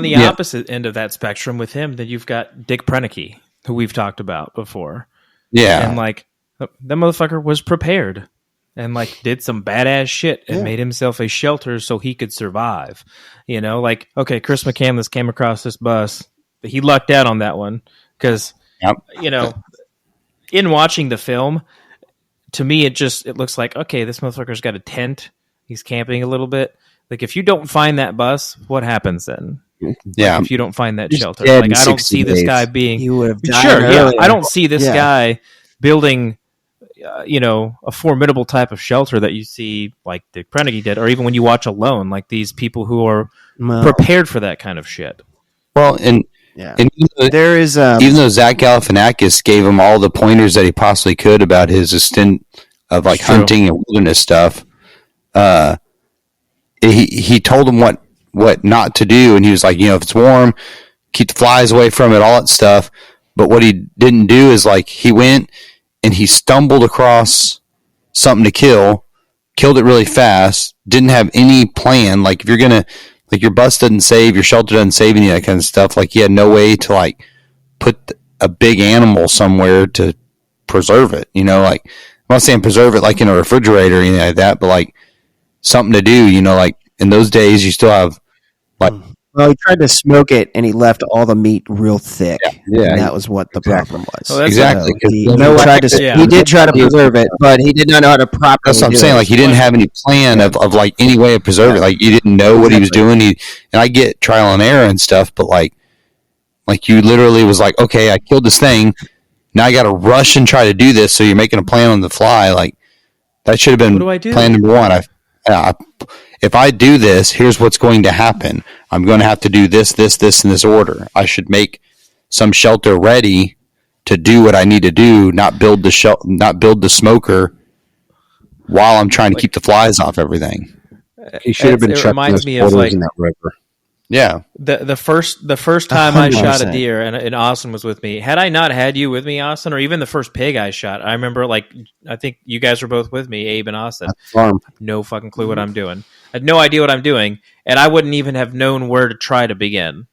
Speaker 1: the opposite end of that spectrum with him, then you've got Dick Prenicky, who we've talked about before.
Speaker 4: Yeah.
Speaker 1: And like, that motherfucker was prepared and like did some badass shit and made himself a shelter so he could survive. You know, like, okay, Chris McCandless came across this bus, but he lucked out on that one because, you know, in watching the film, to me, it looks like, okay, this motherfucker's got a tent. He's camping a little bit. Like, if you don't find that bus, what happens then?
Speaker 4: Yeah.
Speaker 1: Like, if you don't find that shelter, like, I don't see this guy being.
Speaker 3: You would have died
Speaker 1: earlier. I don't see this guy building, you know, a formidable type of shelter that you see like Dick Prenicky did, or even when you watch Alone, like these people who are prepared for that kind of shit.
Speaker 4: Well, and
Speaker 3: there is
Speaker 4: even though Zach Galifianakis gave him all the pointers that he possibly could about his stint of like hunting and wilderness stuff, he told him what not to do, and he was like, you know, if it's warm, keep the flies away from it, all that stuff. But what he didn't do is like he went and he stumbled across something to killed it really fast, didn't have any plan. Like if you're gonna, like your bus doesn't save, your shelter doesn't save any of that kind of stuff. Like he had no way to like put a big animal somewhere to preserve it. You know, like I'm not saying preserve it like in a refrigerator or anything like that, but like something to do. You know, like in those days you still have like.
Speaker 3: Well, he tried to smoke it, and he left all the meat real thick.
Speaker 2: Yeah,
Speaker 3: and that was what the problem was.
Speaker 1: Oh,
Speaker 4: exactly.
Speaker 3: He did try to preserve it, but he did not know how to properly.
Speaker 4: That's what I'm saying. Like he didn't have any plan of like any way of preserving it. Like you didn't know what he was doing. And I get trial and error and stuff, but like you literally was like, okay, I killed this thing. Now I got to rush and try to do this. So you're making a plan on the fly. Like that should have been plan number one. If I do this, here's what's going to happen. I'm going to have to do this, in this order. I should make some shelter ready to do what I need to do, not build the smoker while I'm trying to keep the flies off everything.
Speaker 2: He should have been.
Speaker 1: It reminds me of like
Speaker 2: in that river.
Speaker 4: Yeah.
Speaker 1: The first time I shot a
Speaker 3: 100%.
Speaker 1: deer and Austin was with me. Had I not had you with me, Austin, or even the first pig I shot, I remember I think you guys were both with me, Abe and Austin.
Speaker 2: Farm.
Speaker 1: No fucking clue what I'm doing. I had no idea what I'm doing, and I wouldn't even have known where to try to begin.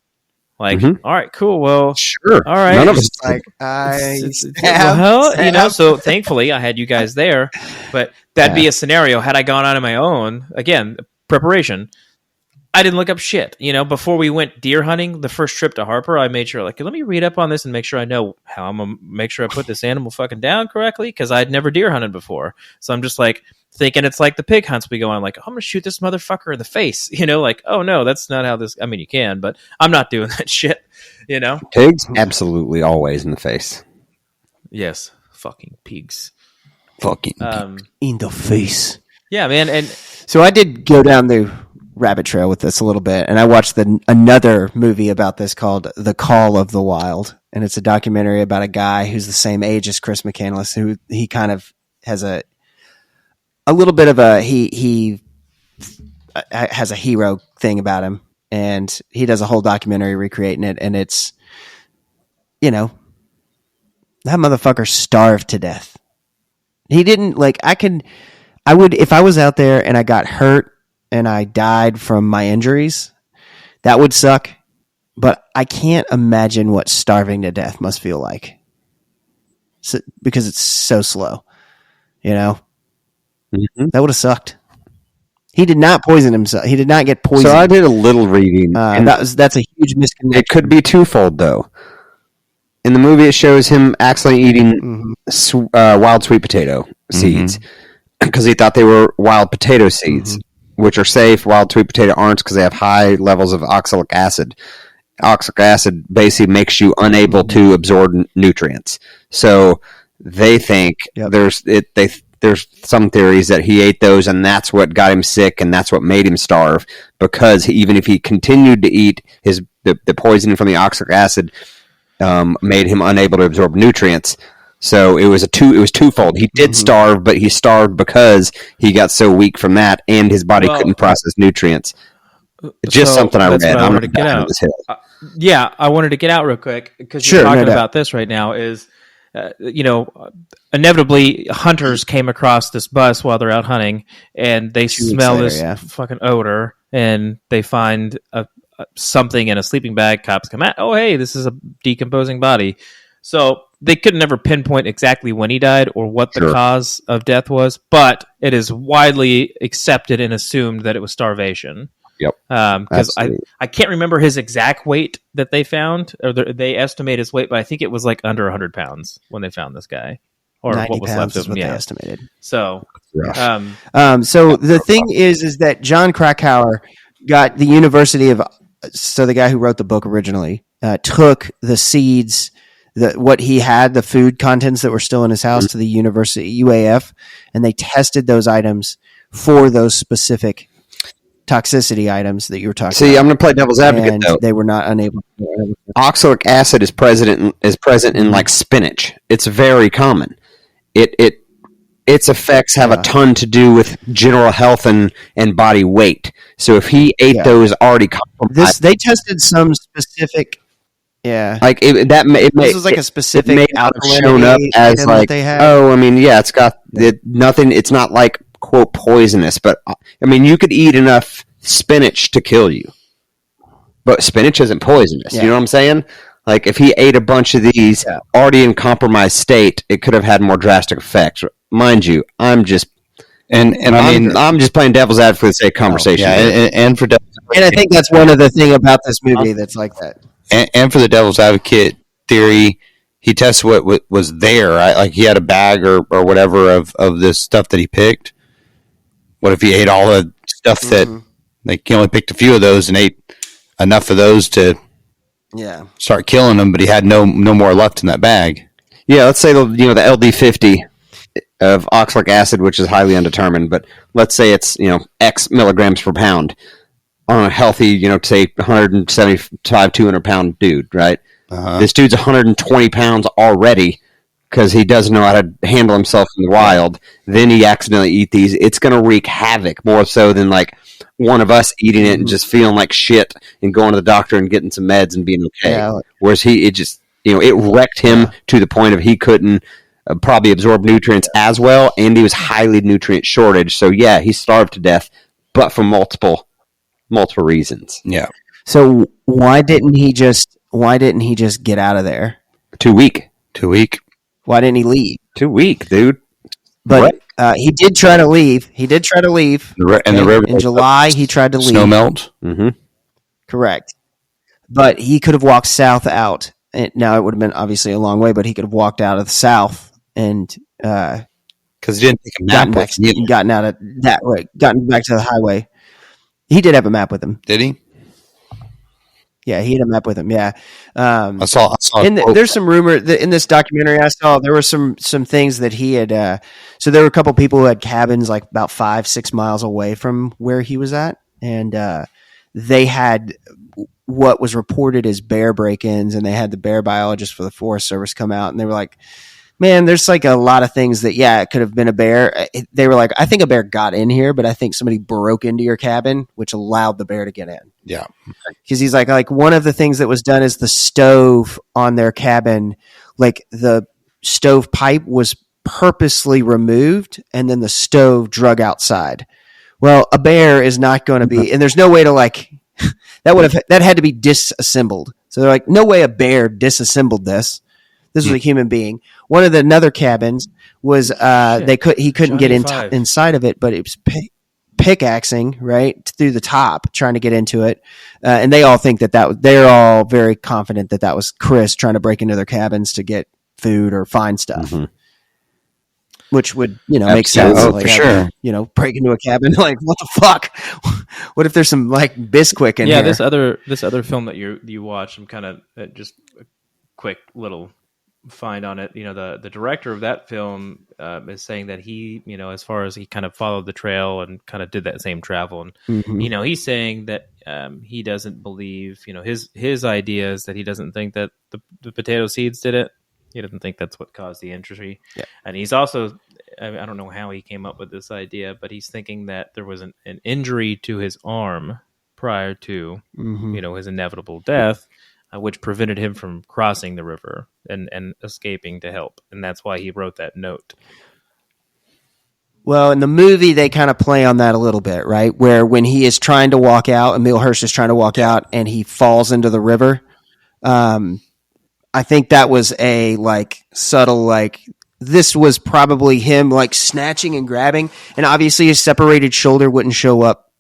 Speaker 1: All right, cool. Well,
Speaker 2: Sure.
Speaker 1: all right.
Speaker 2: None of us
Speaker 3: Like
Speaker 1: so thankfully I had you guys there, but that'd be a scenario. Had I gone out on my own, again, preparation, I didn't look up shit. Before we went deer hunting, the first trip to Harper, I made sure, let me read up on this and make sure I know how I'm going to make sure I put this animal fucking down correctly, because I'd never deer hunted before. So I'm just thinking it's like the pig hunts we go on, I'm going to shoot this motherfucker in the face. Oh no, that's not how this, you can, but I'm not doing that shit,
Speaker 2: Pigs, absolutely always in the face.
Speaker 1: Yes, fucking pigs.
Speaker 4: Fucking
Speaker 3: in the face.
Speaker 1: Yeah, man. And
Speaker 3: so I did go down the rabbit trail with this a little bit, and I watched another movie about this called The Call of the Wild, and it's a documentary about a guy who's the same age as Chris McCandless, who he kind of has a little bit of he has a hero thing about him, and he does a whole documentary recreating it, and it's that motherfucker starved to death. He didn't I would, if I was out there and I got hurt and I died from my injuries, that would suck. But I can't imagine what starving to death must feel like. Because it's so slow. That would have sucked. He did not poison himself. He did not get poisoned.
Speaker 2: So I did a little reading.
Speaker 3: And that's a huge misconnection.
Speaker 2: It could be twofold, though. In the movie, it shows him actually eating wild sweet potato seeds because he thought they were wild potato seeds, which are safe. Wild sweet potato aren't because they have high levels of oxalic acid. Oxalic acid basically makes you unable to absorb nutrients. So they think there's some theories that he ate those and that's what got him sick and that's what made him starve, because even if he continued to eat the poisoning from the oxalic acid made him unable to absorb nutrients. So it was twofold. He did starve, but he starved because he got so weak from that and his body couldn't process nutrients. It's just something I read. I'm
Speaker 1: going to get out. I wanted to get out real quick because you're talking about this right now is, inevitably hunters came across this bus while they're out hunting and they smell this fucking odor and they find something in a sleeping bag. Cops come out. Oh, hey, this is a decomposing body. So they could never pinpoint exactly when he died or what the cause of death was, but it is widely accepted and assumed that it was starvation.
Speaker 2: Yep.
Speaker 1: Because I can't remember his exact weight that they found, or they estimate his weight, but I think it was under 100 pounds when they found this guy, or
Speaker 3: 90
Speaker 1: what was
Speaker 3: pounds
Speaker 1: left of
Speaker 3: is
Speaker 1: him.
Speaker 3: what they estimated.
Speaker 1: So,
Speaker 3: so the thing is that John Krakauer got the University of, so the guy who wrote the book originally took the seeds, what he had, the food contents that were still in his house, to the University UAF, and they tested those items for those specific toxicity items that you were talking about.
Speaker 2: See, I'm going to play devil's advocate, though.
Speaker 3: They were not unable to.
Speaker 2: Oxalic acid is present in like spinach. It's very common. Its effects have a ton to do with general health and body weight. So if he ate those already compromised,
Speaker 3: they tested some specific. Yeah,
Speaker 2: like this
Speaker 3: was like a specific.
Speaker 2: It may not have shown up as like, it's got nothing. It's not like quote poisonous, but you could eat enough spinach to kill you, but spinach isn't poisonous. You know what I'm saying? Like if he ate a bunch of these already in compromised state, it could have had more drastic effects. Mind you, I'm just I'm just playing devil's advocate for the sake of conversation.
Speaker 4: And for
Speaker 3: and I think that's one of the thing about this movie that's like that.
Speaker 4: And for the devil's advocate theory, he tests what was there. Like he had a bag or whatever of this stuff that he picked. What if he ate all the stuff that he only picked a few of those and ate enough of those to start killing them, but he had no more left in that bag.
Speaker 2: Yeah, let's say the LD50 of oxalic acid, which is highly undetermined, but let's say it's X milligrams per pound on a healthy, say 175, 200 pound dude, right? This dude's 120 pounds already because he doesn't know how to handle himself in the wild. Then he accidentally eat these. It's going to wreak havoc more so than like one of us eating it and just feeling like shit and going to the doctor and getting some meds and being okay. Yeah. Whereas it wrecked him to the point of he couldn't probably absorb nutrients as well, and he was highly nutrient shortage. So yeah, he starved to death, but for multiple reasons.
Speaker 4: Yeah.
Speaker 3: So why didn't he just get out of there?
Speaker 2: Too weak.
Speaker 3: Why didn't he leave?
Speaker 2: Too weak, dude.
Speaker 3: But he did try to leave. The river in July, he tried to leave.
Speaker 4: Snow melt.
Speaker 2: Mm-hmm.
Speaker 3: Correct. But he could have walked south out. Now it would have been obviously a long way, but he could have walked out of the south and
Speaker 4: because he didn't take a map
Speaker 3: gotten out of that way, gotten back to the highway. He did have a map with him.
Speaker 4: Did he?
Speaker 3: Yeah, he had a map with him. Yeah,
Speaker 4: I saw.
Speaker 3: And there's some rumor that in this documentary I saw there were some things that he had. So there were a couple people who had cabins like about 5-6 miles away from where he was at, and they had what was reported as bear break-ins, and they had the bear biologist for the Forest Service come out, and they were like, man, there's like a lot of things that, it could have been a bear. They were like, I think a bear got in here, but I think somebody broke into your cabin, which allowed the bear to get in.
Speaker 4: Yeah.
Speaker 3: Because he's like one of the things that was done is the stove on their cabin, like the stove pipe was purposely removed and then the stove drug outside. Well, a bear is not going to be, and there's no way to that had to be disassembled. So they're like, no way a bear disassembled this. This was a human being. One of the another cabins was he couldn't get inside of it, but it was pickaxing right through the top, trying to get into it. And they all think that they're all very confident that was Chris trying to break into their cabins to get food or find stuff, which would make sense.
Speaker 4: Oh, for sure.
Speaker 3: Break into a cabin, like what the fuck? What if there's some like Bisquick in here?
Speaker 1: Yeah, this other film that you watched, I'm kind of just a quick little find on it. The director of that film is saying that he, as far as he kind of followed the trail and kind of did that same travel, and he's saying that he doesn't believe, his idea is that he doesn't think that the potato seeds did it. He doesn't think that's what caused the injury. Yeah. And he's also, I don't know how he came up with this idea, but he's thinking that there was an injury to his arm prior to his inevitable death, which prevented him from crossing the river and escaping to help. And that's why he wrote that note.
Speaker 3: Well, in the movie, they kind of play on that a little bit, right? Where when he is trying to walk out, Emil Hirsch is trying to walk out, and he falls into the river. I think that was a subtle, this was probably him snatching and grabbing. And obviously his separated shoulder wouldn't show up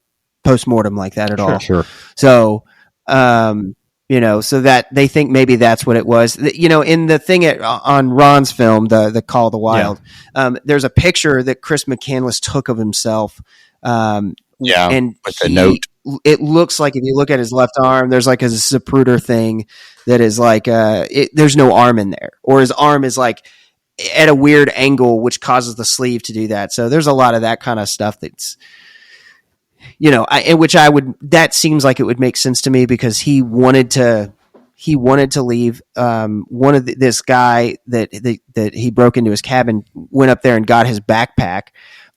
Speaker 3: post-mortem like that at all.
Speaker 2: Sure.
Speaker 3: So, so that they think maybe that's what it was. In the thing on Ron's film, the Call of the Wild, there's a picture that Chris McCandless took of himself. And
Speaker 4: with the note.
Speaker 3: It looks like if you look at his left arm, there's a Zapruder thing that is there's no arm in there, or his arm is at a weird angle, which causes the sleeve to do that. So there's a lot of that kind of stuff that's, that seems like it would make sense to me because he wanted to leave. This guy that he broke into his cabin went up there and got his backpack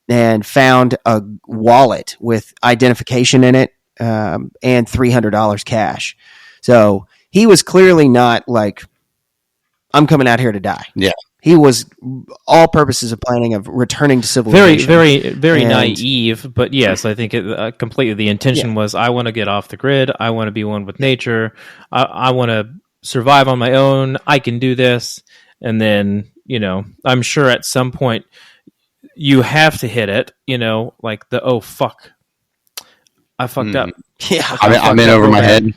Speaker 3: and found a wallet with identification in it, and $300 cash. So he was clearly not I'm coming out here to die.
Speaker 4: Yeah.
Speaker 3: He was all purposes of planning of returning to civilization.
Speaker 1: Very, very, very naive, but yes, I think completely the intention was I want to get off the grid. I want to be one with nature. I want to survive on my own. I can do this. And then, I'm sure at some point you have to hit it, oh, fuck. I fucked up.
Speaker 3: Yeah.
Speaker 4: I'm in over my head.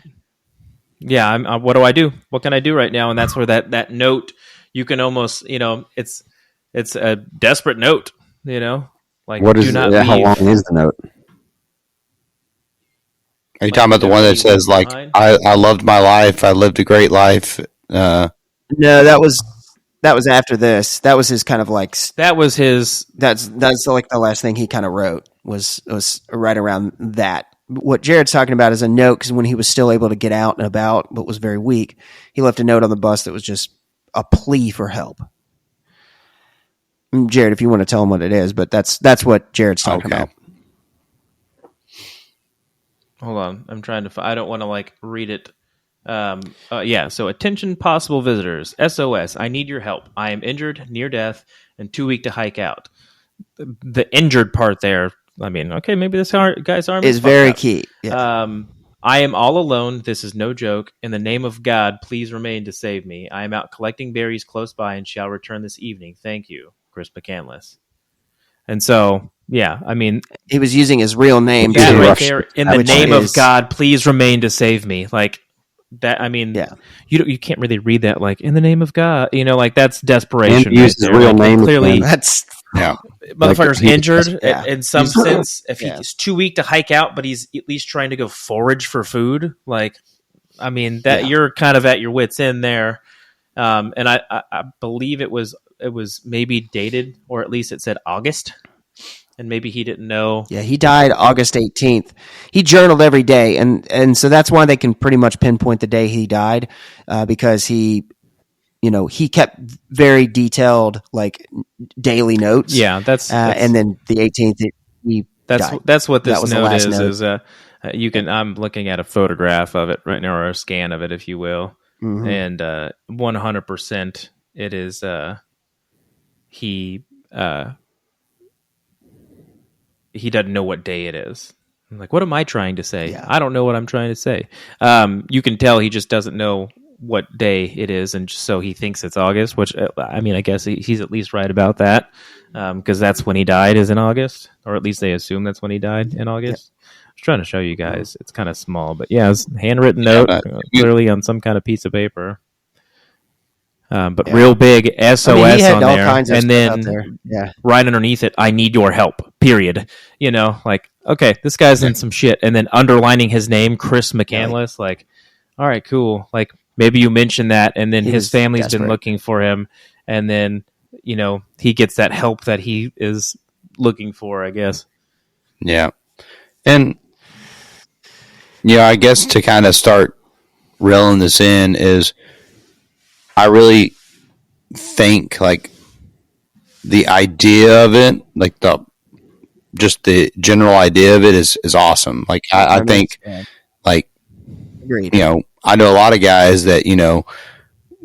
Speaker 1: Yeah. What do I do? What can I do right now? And that's where that note, you can almost, it's a desperate note,
Speaker 2: what is how long is the note?
Speaker 4: Are you talking about the one that says I loved my life, I lived a great life?
Speaker 3: No, that was after this. That was his kind of
Speaker 1: that was his.
Speaker 3: That's the last thing he kind of wrote was right around that. What Jared's talking about is a note because when he was still able to get out and about, but was very weak, he left a note on the bus that was just a plea for help. Jared, if you want to tell him what it is, but that's what Jared's talking about.
Speaker 1: Hold on, I'm trying to. I don't want to like read it. Yeah. So attention, possible visitors. SOS. I need your help. I am injured, near death, and too weak to hike out. The injured part there. I mean, okay, maybe this guy's arm
Speaker 3: is very key.
Speaker 1: Yeah. I am all alone. This is no joke. In the name of God, please remain to save me. I am out collecting berries close by and shall return this evening. Thank you, Chris McCandless. And so, yeah, I mean,
Speaker 3: he was using his real name.
Speaker 1: That right there, in the name of God, please remain to save me. Like that. I mean,
Speaker 3: yeah.
Speaker 1: You can't really read that like in the name of God. You know, like that's desperation.
Speaker 2: And use his real name.
Speaker 1: Clearly,
Speaker 3: that's.
Speaker 4: Yeah,
Speaker 1: motherfucker's injured
Speaker 3: yeah.
Speaker 1: in some sense. If he's too weak to hike out, but he's at least trying to go forage for food. Like, I mean, that you're kind of at your wits' end there. And I believe it was maybe dated, or at least it said August, and maybe he didn't know.
Speaker 3: Yeah, he died August 18th. He journaled every day, and so that's why they can pretty much pinpoint the day he died, because he kept very detailed, like daily notes.
Speaker 1: Yeah, that's
Speaker 3: and then the 18th, he died.
Speaker 1: That's what this note is.
Speaker 3: Note.
Speaker 1: Is you can? I'm looking at a photograph of it right now, or a scan of it, if you will, and 100%, it is he doesn't know what day it is. I'm like, what am I trying to say?
Speaker 3: Yeah.
Speaker 1: I don't know what I'm trying to say. You can tell he just doesn't know what day it is, and so he thinks it's August, which, I mean, I guess he's at least right about that, because that's when he died, is in August, or at least they assume that's when he died, in August. I was trying to show you guys. It's kind of small, but yeah, it's a handwritten note, clearly on some kind of piece of paper. But real big SOS on there, and then right underneath it, I need your help, period. You know, like, okay, this guy's in some shit, and then underlining his name, Chris McCandless, like, all right, cool, like, maybe you mentioned that, and then his family's been looking for him, and then, you know, he gets that help that he is looking for, I guess.
Speaker 4: Yeah. And, yeah, I guess to kind of start reeling this in is, I really think, like, the idea of it, like, just the general idea of it is awesome. Like, I think, like,
Speaker 3: agreed.
Speaker 4: You know, I know a lot of guys that, you know,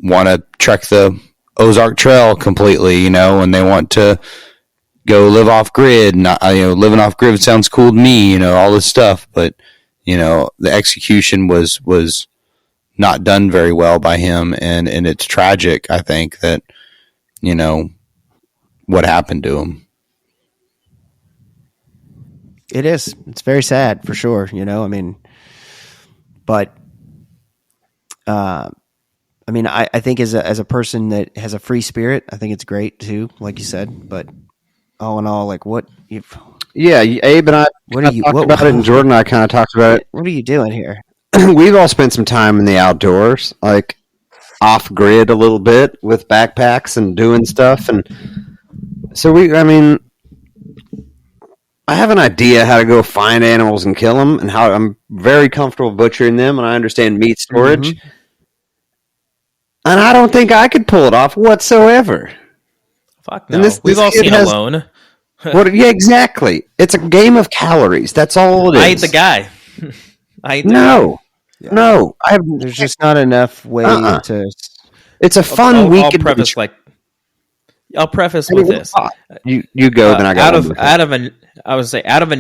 Speaker 4: want to trek the Ozark Trail completely, you know, and they want to go live off grid. Not, you know, living off grid sounds cool to me, you know, all this stuff. But, you know, the execution was not done very well by him. And it's tragic, I think, that, you know, what happened to him.
Speaker 3: It is. It's very sad, for sure, you know, I mean, but I mean, I think as a person that has a free spirit, I think it's great too, like you said. But all in all, like, what?
Speaker 2: Yeah, Abe and I talked about it, and Jordan and I kind of talked about it.
Speaker 3: What are you doing here?
Speaker 2: We've all spent some time in the outdoors, like off grid a little bit with backpacks and doing stuff, and so I have an idea how to go find animals and kill them, and how I'm very comfortable butchering them, and I understand meat storage. Mm-hmm. And I don't think I could pull it off whatsoever.
Speaker 1: Fuck no. We've all seen Alone.
Speaker 2: Yeah, exactly. It's a game of calories. That's all it is.
Speaker 1: I ate the guy.
Speaker 2: No.
Speaker 3: There's just not enough way to...
Speaker 2: It's a fun week.
Speaker 1: I'll preface with this.
Speaker 2: You go, then I got
Speaker 1: out of a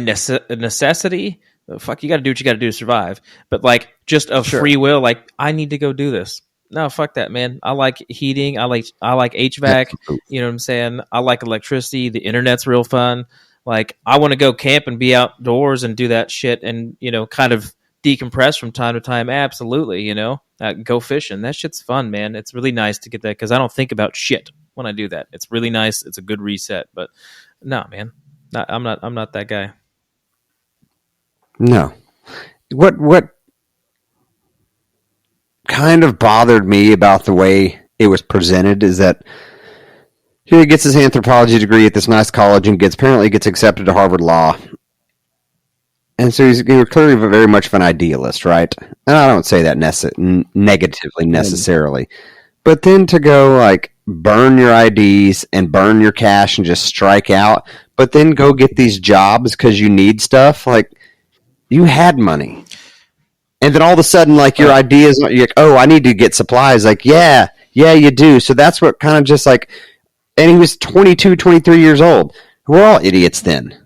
Speaker 1: necessity. Fuck, you got to do what you got to do to survive. But like, just a free will, like, I need to go do this. No, fuck that, man. I like heating. I like HVAC. You know what I'm saying? I like electricity. The internet's real fun. Like, I want to go camp and be outdoors and do that shit, and, you know, kind of decompress from time to time. Absolutely, you know. Go fishing. That shit's fun, man. It's really nice to get that, because I don't think about shit when I do that. It's really nice. It's a good reset. But no, man, I'm not that guy.
Speaker 2: No. What kind of bothered me about the way it was presented is that here he gets his anthropology degree at this nice college and apparently gets accepted to Harvard Law. And so he's clearly very much of an idealist, right? And I don't say that negatively necessarily. But then to go like burn your IDs and burn your cash and just strike out, but then go get these jobs because you need stuff. Like, you had money. And then all of a sudden, like, your ideas, you're like, oh, I need to get supplies. Like, yeah, you do. So that's what kind of just like, and he was 22, 23 years old. We're all idiots then.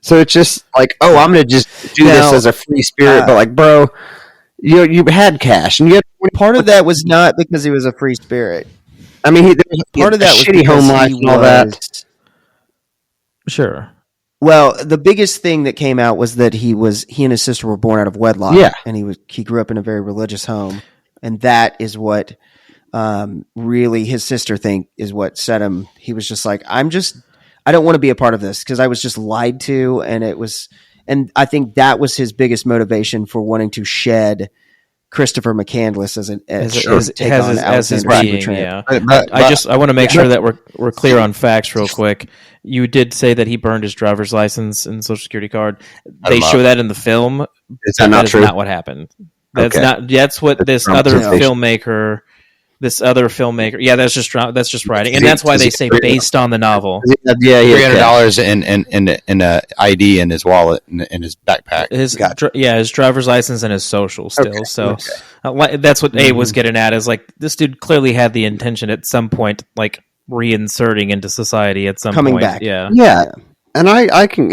Speaker 2: So it's just like, oh, I'm going to just do this as a free spirit. But like, bro, you had cash. And you had
Speaker 3: part of that was not because he was a free spirit.
Speaker 2: I mean,
Speaker 3: part of that was
Speaker 2: shitty home life and all that.
Speaker 1: Sure.
Speaker 3: Well, the biggest thing that came out was that he and his sister were born out of wedlock.
Speaker 2: Yeah.
Speaker 3: And he grew up in a very religious home. And that is what really his sister is what set him. He was just like, I don't want to be a part of this because I was just lied to. And I think that was his biggest motivation for wanting to shed Christopher McCandless as his
Speaker 1: being. Yeah. I want to make sure that we're clear on facts real quick. You did say that he burned his driver's license and social security card. They show that in the film.
Speaker 2: Is that not true?
Speaker 1: Not what happened. That's not. That's what this other filmmaker. Yeah, that's just writing, and that's why they say based on the novel.
Speaker 4: Yeah, $300 in a ID in his wallet in his backpack.
Speaker 1: His driver's license and his social still. So that's what Abe was getting at. Is like this dude clearly had the intention at some point, like reinserting into society at some
Speaker 3: coming
Speaker 1: point.
Speaker 3: Back.
Speaker 2: Yeah, and I can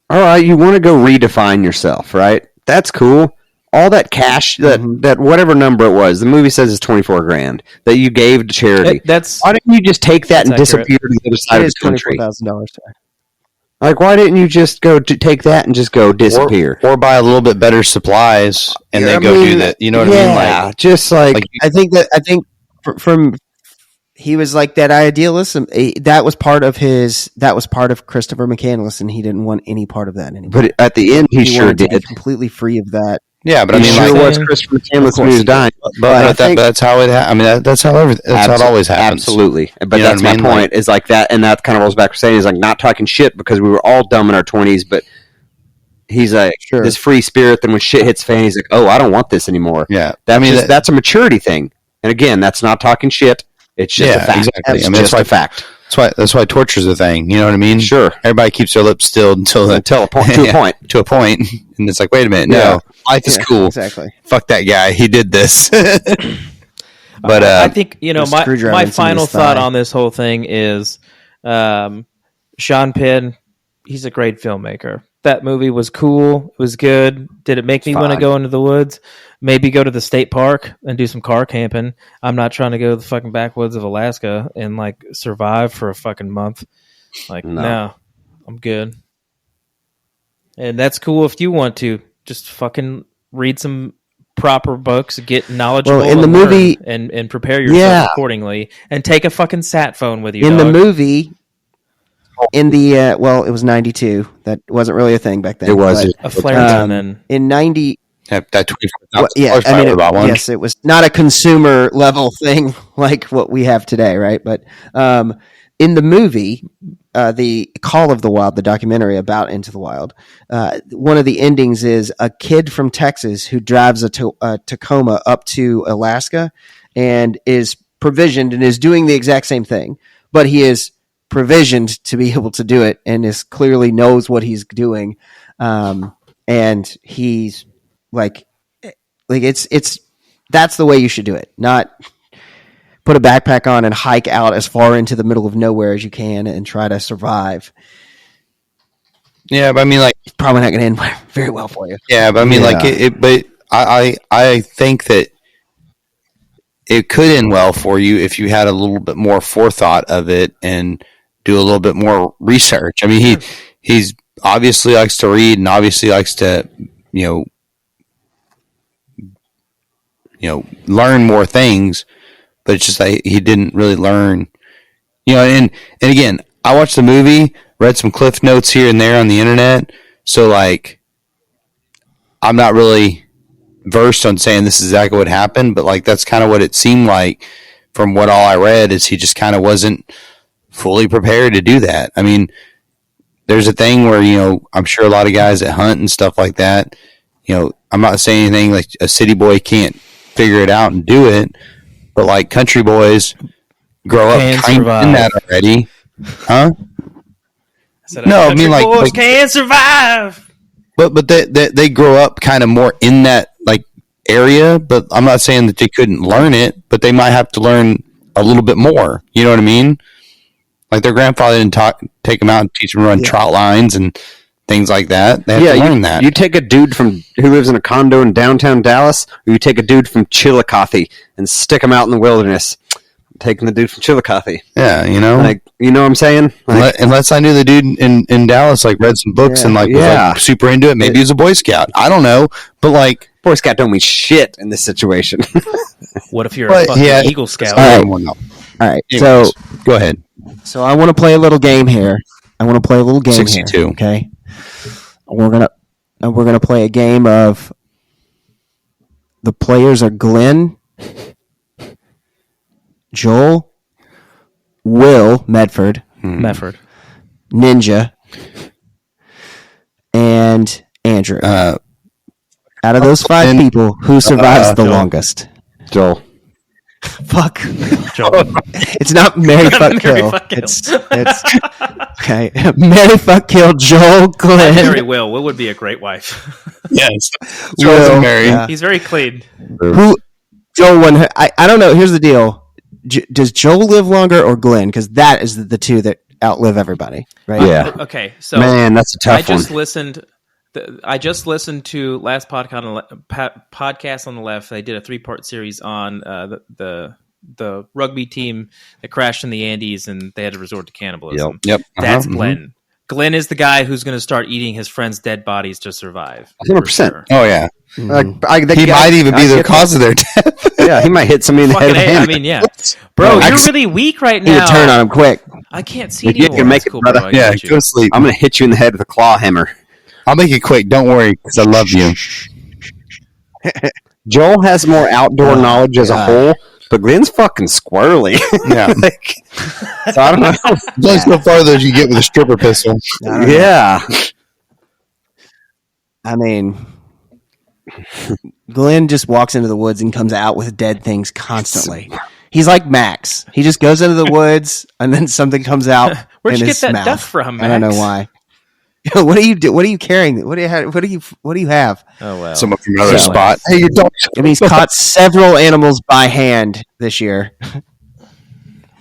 Speaker 2: all right. You want to go redefine yourself, right? That's cool. All that cash, that whatever number it was, the movie says it's $24,000 that you gave to charity. Why didn't you just take that and disappear to the other side of the country?
Speaker 3: $24,000.
Speaker 2: Like, why didn't you just go to take that and just go disappear,
Speaker 4: or buy a little bit better supplies and then go do that? You know what I mean?
Speaker 2: Like, just like
Speaker 3: I think from he was like that idealist. That was part of Christopher McCandless, and he didn't want any part of that anymore.
Speaker 2: But at the end, he sure did.
Speaker 3: To be completely free of that.
Speaker 4: Yeah, but I mean,
Speaker 2: sure was Christopher McCandless when he was dying.
Speaker 4: But that's how it. I mean, that's how it always happens.
Speaker 2: Absolutely, but that's my point. Is like that, and that kind of rolls back to saying is like not talking shit because we were all dumb in our 20s. But he's like this free spirit. Then when shit hits fan, he's like, "Oh, I don't want this anymore."
Speaker 4: Yeah,
Speaker 2: that's a maturity thing. And again, that's not talking shit. It's just a fact.
Speaker 4: Exactly.
Speaker 2: It's just a fact.
Speaker 4: That's why torture's a thing. You know what I mean?
Speaker 2: Sure.
Speaker 4: Everybody keeps their lips still until a point. To a point, and it's like, wait a minute, no, life is cool.
Speaker 3: Exactly.
Speaker 4: Fuck that guy. He did this. But
Speaker 1: I think my final thought on this whole thing is, Sean Penn. He's a great filmmaker. That movie was cool. It was good. Did it make me want to go into the woods? Maybe go to the state park and do some car camping. I'm not trying to go to the fucking backwoods of Alaska and like survive for a fucking month. Like, no, I'm good. And that's cool if you want to. Just fucking read some proper books, get knowledgeable
Speaker 3: in the movie
Speaker 1: and prepare yourself accordingly, and take a fucking sat phone with you.
Speaker 3: In the movie. In the it was 92. That wasn't really a thing back then.
Speaker 2: It was
Speaker 1: a flare gun.
Speaker 3: In 90,
Speaker 4: that
Speaker 3: $24,000 about one. Yes, it was not a consumer level thing like what we have today, right? But in the movie, the Call of the Wild, the documentary about Into the Wild, one of the endings is a kid from Texas who drives a Tacoma up to Alaska and is provisioned and is doing the exact same thing, but he is provisioned to be able to do it and is clearly knows what he's doing. And he's like it's that's the way you should do it. Not put a backpack on and hike out as far into the middle of nowhere as you can and try to survive.
Speaker 4: Yeah, but I mean, like,
Speaker 3: it's probably not going to end very well for you.
Speaker 4: Yeah, but I mean, but I think that it could end well for you if you had a little bit more forethought of it and do a little bit more research. I mean, he's obviously likes to read and obviously likes to, learn more things, but it's just like he didn't really learn, and again, I watched the movie, read some cliff notes here and there on the internet. So like, I'm not really versed on saying this is exactly what happened, but like, that's kind of what it seemed like from what all I read is he just kind of wasn't fully prepared to do that. I mean, there's a thing where, I'm sure a lot of guys that hunt and stuff like that, I'm not saying anything like a city boy can't figure it out and do it. But like country boys grow up kind of in that already, huh?
Speaker 1: No, I mean like can't survive.
Speaker 4: But they grow up kind of more in that like area. But I'm not saying that they couldn't learn it, but they might have to learn a little bit more. You know what I mean? Like their grandfather didn't take them out and teach them to run trout lines and things like that. They have to learn that.
Speaker 2: You take a dude who lives in a condo in downtown Dallas, or you take a dude from Chillicothe and stick him out in the wilderness. I'm taking the dude from Chillicothe.
Speaker 4: Yeah, you know,
Speaker 2: like you know what I'm saying. Like,
Speaker 4: unless I knew the dude in Dallas, like read some books and like was like super into it. Maybe he was a Boy Scout. I don't know, but like
Speaker 2: Boy Scout don't mean shit in this situation.
Speaker 1: What if you're a fucking Eagle Scout?
Speaker 3: All right. So
Speaker 4: go ahead.
Speaker 3: So I want to play a little game here.
Speaker 4: 62.
Speaker 3: Here. Okay. We're gonna play a game of the players are Glenn, Joel, Will Medford, Ninja, and Andrew. Out of those 5 people, who survives the longest?
Speaker 2: Joel.
Speaker 3: Fuck. Joel. It's not Mary Fuck Kill. It's okay. Mary Fuck Kill. Joel Glenn.
Speaker 1: Mary Will would be a great wife.
Speaker 4: Yes. Joel's and Mary.
Speaker 1: Yeah. He's very clean.
Speaker 3: Who? Joel won. I don't know. Here's the deal. Does Joel live longer or Glenn? Because that is the two that outlive everybody, right?
Speaker 2: Yeah.
Speaker 1: Okay. So
Speaker 2: man, that's a tough one.
Speaker 1: I just listened to last podcast on the left. They did a 3-part series on the rugby team that crashed in the Andes and they had to resort to cannibalism.
Speaker 4: Yep.
Speaker 1: That's Glenn. Mm-hmm. Glenn is the guy who's going to start eating his friends' dead bodies to survive.
Speaker 2: 100%.
Speaker 1: Sure.
Speaker 4: Oh yeah.
Speaker 2: Mm-hmm.
Speaker 4: He might even be the cause of their death.
Speaker 2: Yeah, he might hit somebody in the head.
Speaker 1: I mean, yeah, bro, you're really weak right now.
Speaker 3: You turn on him quick.
Speaker 1: I can't see you.
Speaker 2: You can make it,
Speaker 1: cool,
Speaker 2: brother.
Speaker 1: Bro.
Speaker 4: Yeah, go to sleep.
Speaker 2: I'm going to hit you in the head with a claw hammer.
Speaker 4: I'll make it quick. Don't worry, because I love you.
Speaker 2: Joel has more outdoor knowledge as a whole, but Glenn's fucking squirrely.
Speaker 4: Yeah.
Speaker 2: So I don't know.
Speaker 4: It's only so farther as you get with a stripper pistol.
Speaker 2: Yeah.
Speaker 3: I mean, Glenn just walks into the woods and comes out with dead things constantly. He's like Max. He just goes into the woods and then something comes out.
Speaker 1: Where'd you
Speaker 3: in
Speaker 1: get
Speaker 3: his
Speaker 1: that
Speaker 3: mouth.
Speaker 1: duck from, Max?
Speaker 3: I don't know why. What are you do? What are you carrying? What do you have?
Speaker 1: Oh well.
Speaker 4: Someone from another spot.
Speaker 2: Hey, your dog.
Speaker 3: I mean, he's caught several animals by hand this year.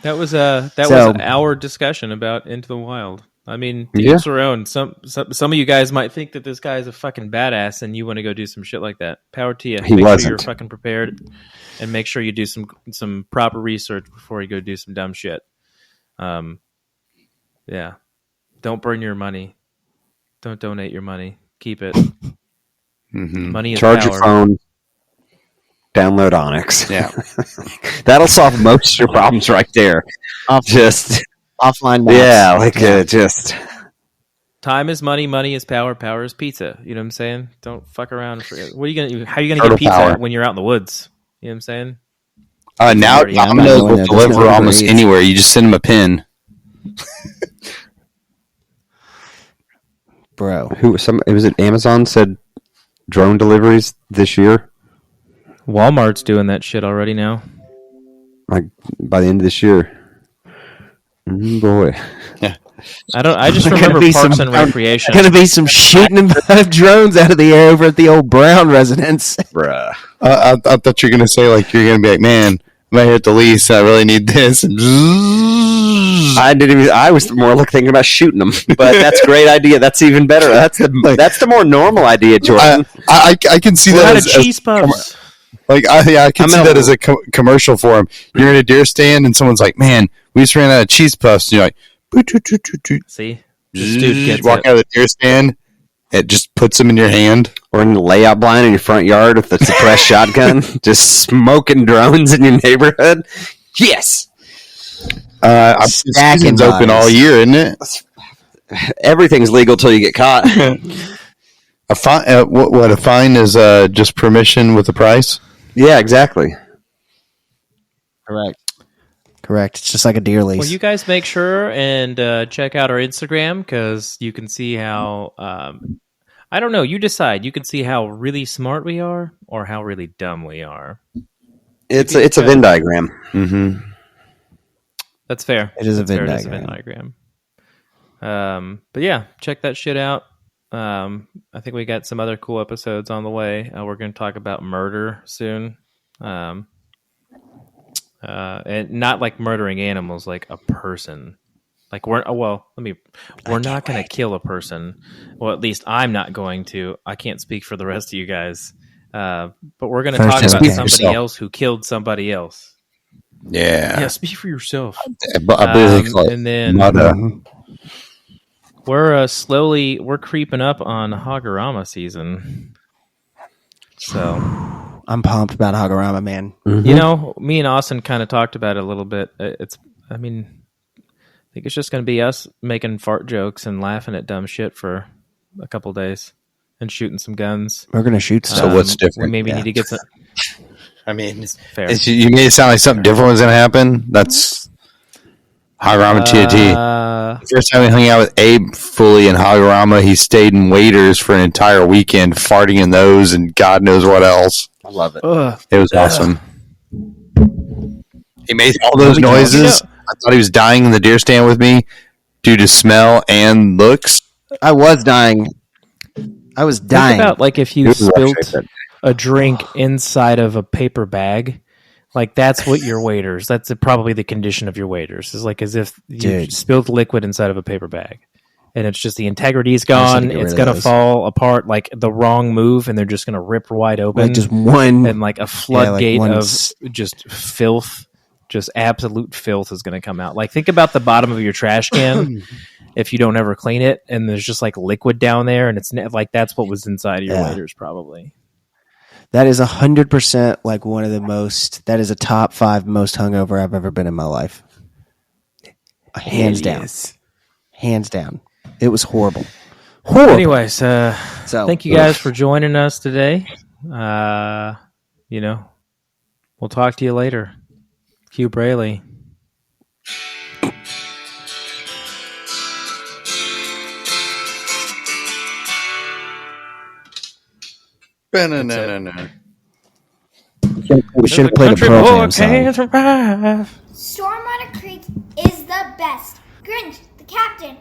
Speaker 1: That was our discussion about Into the Wild. I mean, to each their own. Some of you guys might think that this guy's a fucking badass, and you want to go do some shit like that. Power to you. Make sure you're fucking prepared, and make sure you do some proper research before you go do some dumb shit. Yeah. Don't burn your money. Don't donate your money. Keep it.
Speaker 4: Mm-hmm.
Speaker 1: Money is
Speaker 2: Charge
Speaker 1: power.
Speaker 2: your phone. Download Onyx.
Speaker 4: Yeah.
Speaker 2: That'll solve most of your problems right there.
Speaker 3: Just offline maps.
Speaker 2: Yeah, like just
Speaker 1: time is money, money is power, power is pizza. You know what I'm saying? Don't fuck around. What are you gonna? How are you gonna get pizza when you're out in the woods? You know what I'm saying?
Speaker 4: Now Domino's will deliver almost anywhere. You just send them a pin.
Speaker 3: Bro,
Speaker 2: was it Amazon said drone deliveries this year?
Speaker 1: Walmart's doing that shit already now.
Speaker 2: Like by the end of this year. Boy.
Speaker 4: Yeah.
Speaker 1: I just remember Parks and Recreation.
Speaker 3: Going to be some shooting of drones out of the air over at the old Brown residence.
Speaker 2: Bruh.
Speaker 4: I thought you were going to say, like, you're going to be like, man, I'm here at the lease. I really need this. And
Speaker 2: I was more thinking about shooting them, but that's a great idea. That's even better. That's the more normal idea, Jordan.
Speaker 4: I can see that as
Speaker 1: cheese puffs.
Speaker 4: I can see that as a commercial for him. You're in a deer stand and someone's like, man, we just ran out of cheese puffs. And you're like,
Speaker 1: see, this dude gets
Speaker 4: walk out of the deer stand. It just puts them in your hand.
Speaker 2: Or in the layout blind in your front yard with the suppressed shotgun, just smoking drones in your neighborhood. Yes.
Speaker 4: Season's open all year, isn't it?
Speaker 2: Everything's legal till you get caught.
Speaker 4: A fine? What a fine is? Just permission with a price.
Speaker 2: Yeah, exactly.
Speaker 3: Correct. It's just like a deer lease.
Speaker 1: Well, you guys make sure and check out our Instagram because you can see how I don't know. You decide. You can see how really smart we are or how really dumb we are.
Speaker 2: It's a Venn diagram. Mm-hmm.
Speaker 1: That's fair.
Speaker 3: It is a Venn
Speaker 1: It is a Venn
Speaker 3: diagram.
Speaker 1: But yeah, check that shit out. I think we got some other cool episodes on the way. We're going to talk about murder soon. And not like murdering animals, like a person. Like we're not going to kill a person. Well, at least I'm not going to. I can't speak for the rest of you guys. But we're going to talk about somebody else who killed somebody else.
Speaker 4: Yeah.
Speaker 1: Yeah, speak for yourself.
Speaker 4: And
Speaker 1: then we're creeping up on Hagorama season. So
Speaker 3: I'm pumped about Hagorama, man.
Speaker 1: Mm-hmm. You know, me and Austin kind of talked about it a little bit. I think it's just going to be us making fart jokes and laughing at dumb shit for a couple days and shooting some guns.
Speaker 3: We're going to shoot
Speaker 4: some. So what's different?
Speaker 1: We maybe need to get some...
Speaker 4: I mean,
Speaker 1: fair.
Speaker 4: You made it sound like something different was going to happen. That's Hagorama TNT. The first time we hung out with Abe fully in Hagorama, he stayed in waiters for an entire weekend, farting in those and God knows what else.
Speaker 2: I love it.
Speaker 4: It was awesome. He made all those noises. I thought he was dying in the deer stand with me due to smell and looks.
Speaker 3: I was dying.
Speaker 1: Think about like if you spilt a drink inside of a paper bag. Like that's what your waiters. That's probably the condition of your waiters. Is like as if you spilled liquid inside of a paper bag, and it's just the integrity is gone. It's gonna fall apart like the wrong move, and they're just gonna rip wide open.
Speaker 3: Like just one,
Speaker 1: and like a floodgate of just filth, just absolute filth is gonna come out. Like think about the bottom of your trash can. If you don't ever clean it, and there's just like liquid down there, and it's like that's what was inside of your waiters probably.
Speaker 3: That is 100% like one of the most. That is a top 5 most hungover I've ever been in my life. Hands down. Hands down. It was horrible.
Speaker 1: Anyways, thank you guys for joining us today. We'll talk to you later. Hugh Braley.
Speaker 3: We should have played a program song.
Speaker 5: Stormwater Creek is the best. Grinch, the captain.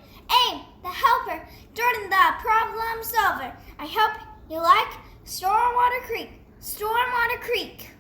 Speaker 5: Abe, the helper. Jordan, the problem solver. I hope you like Stormwater Creek. Stormwater Creek.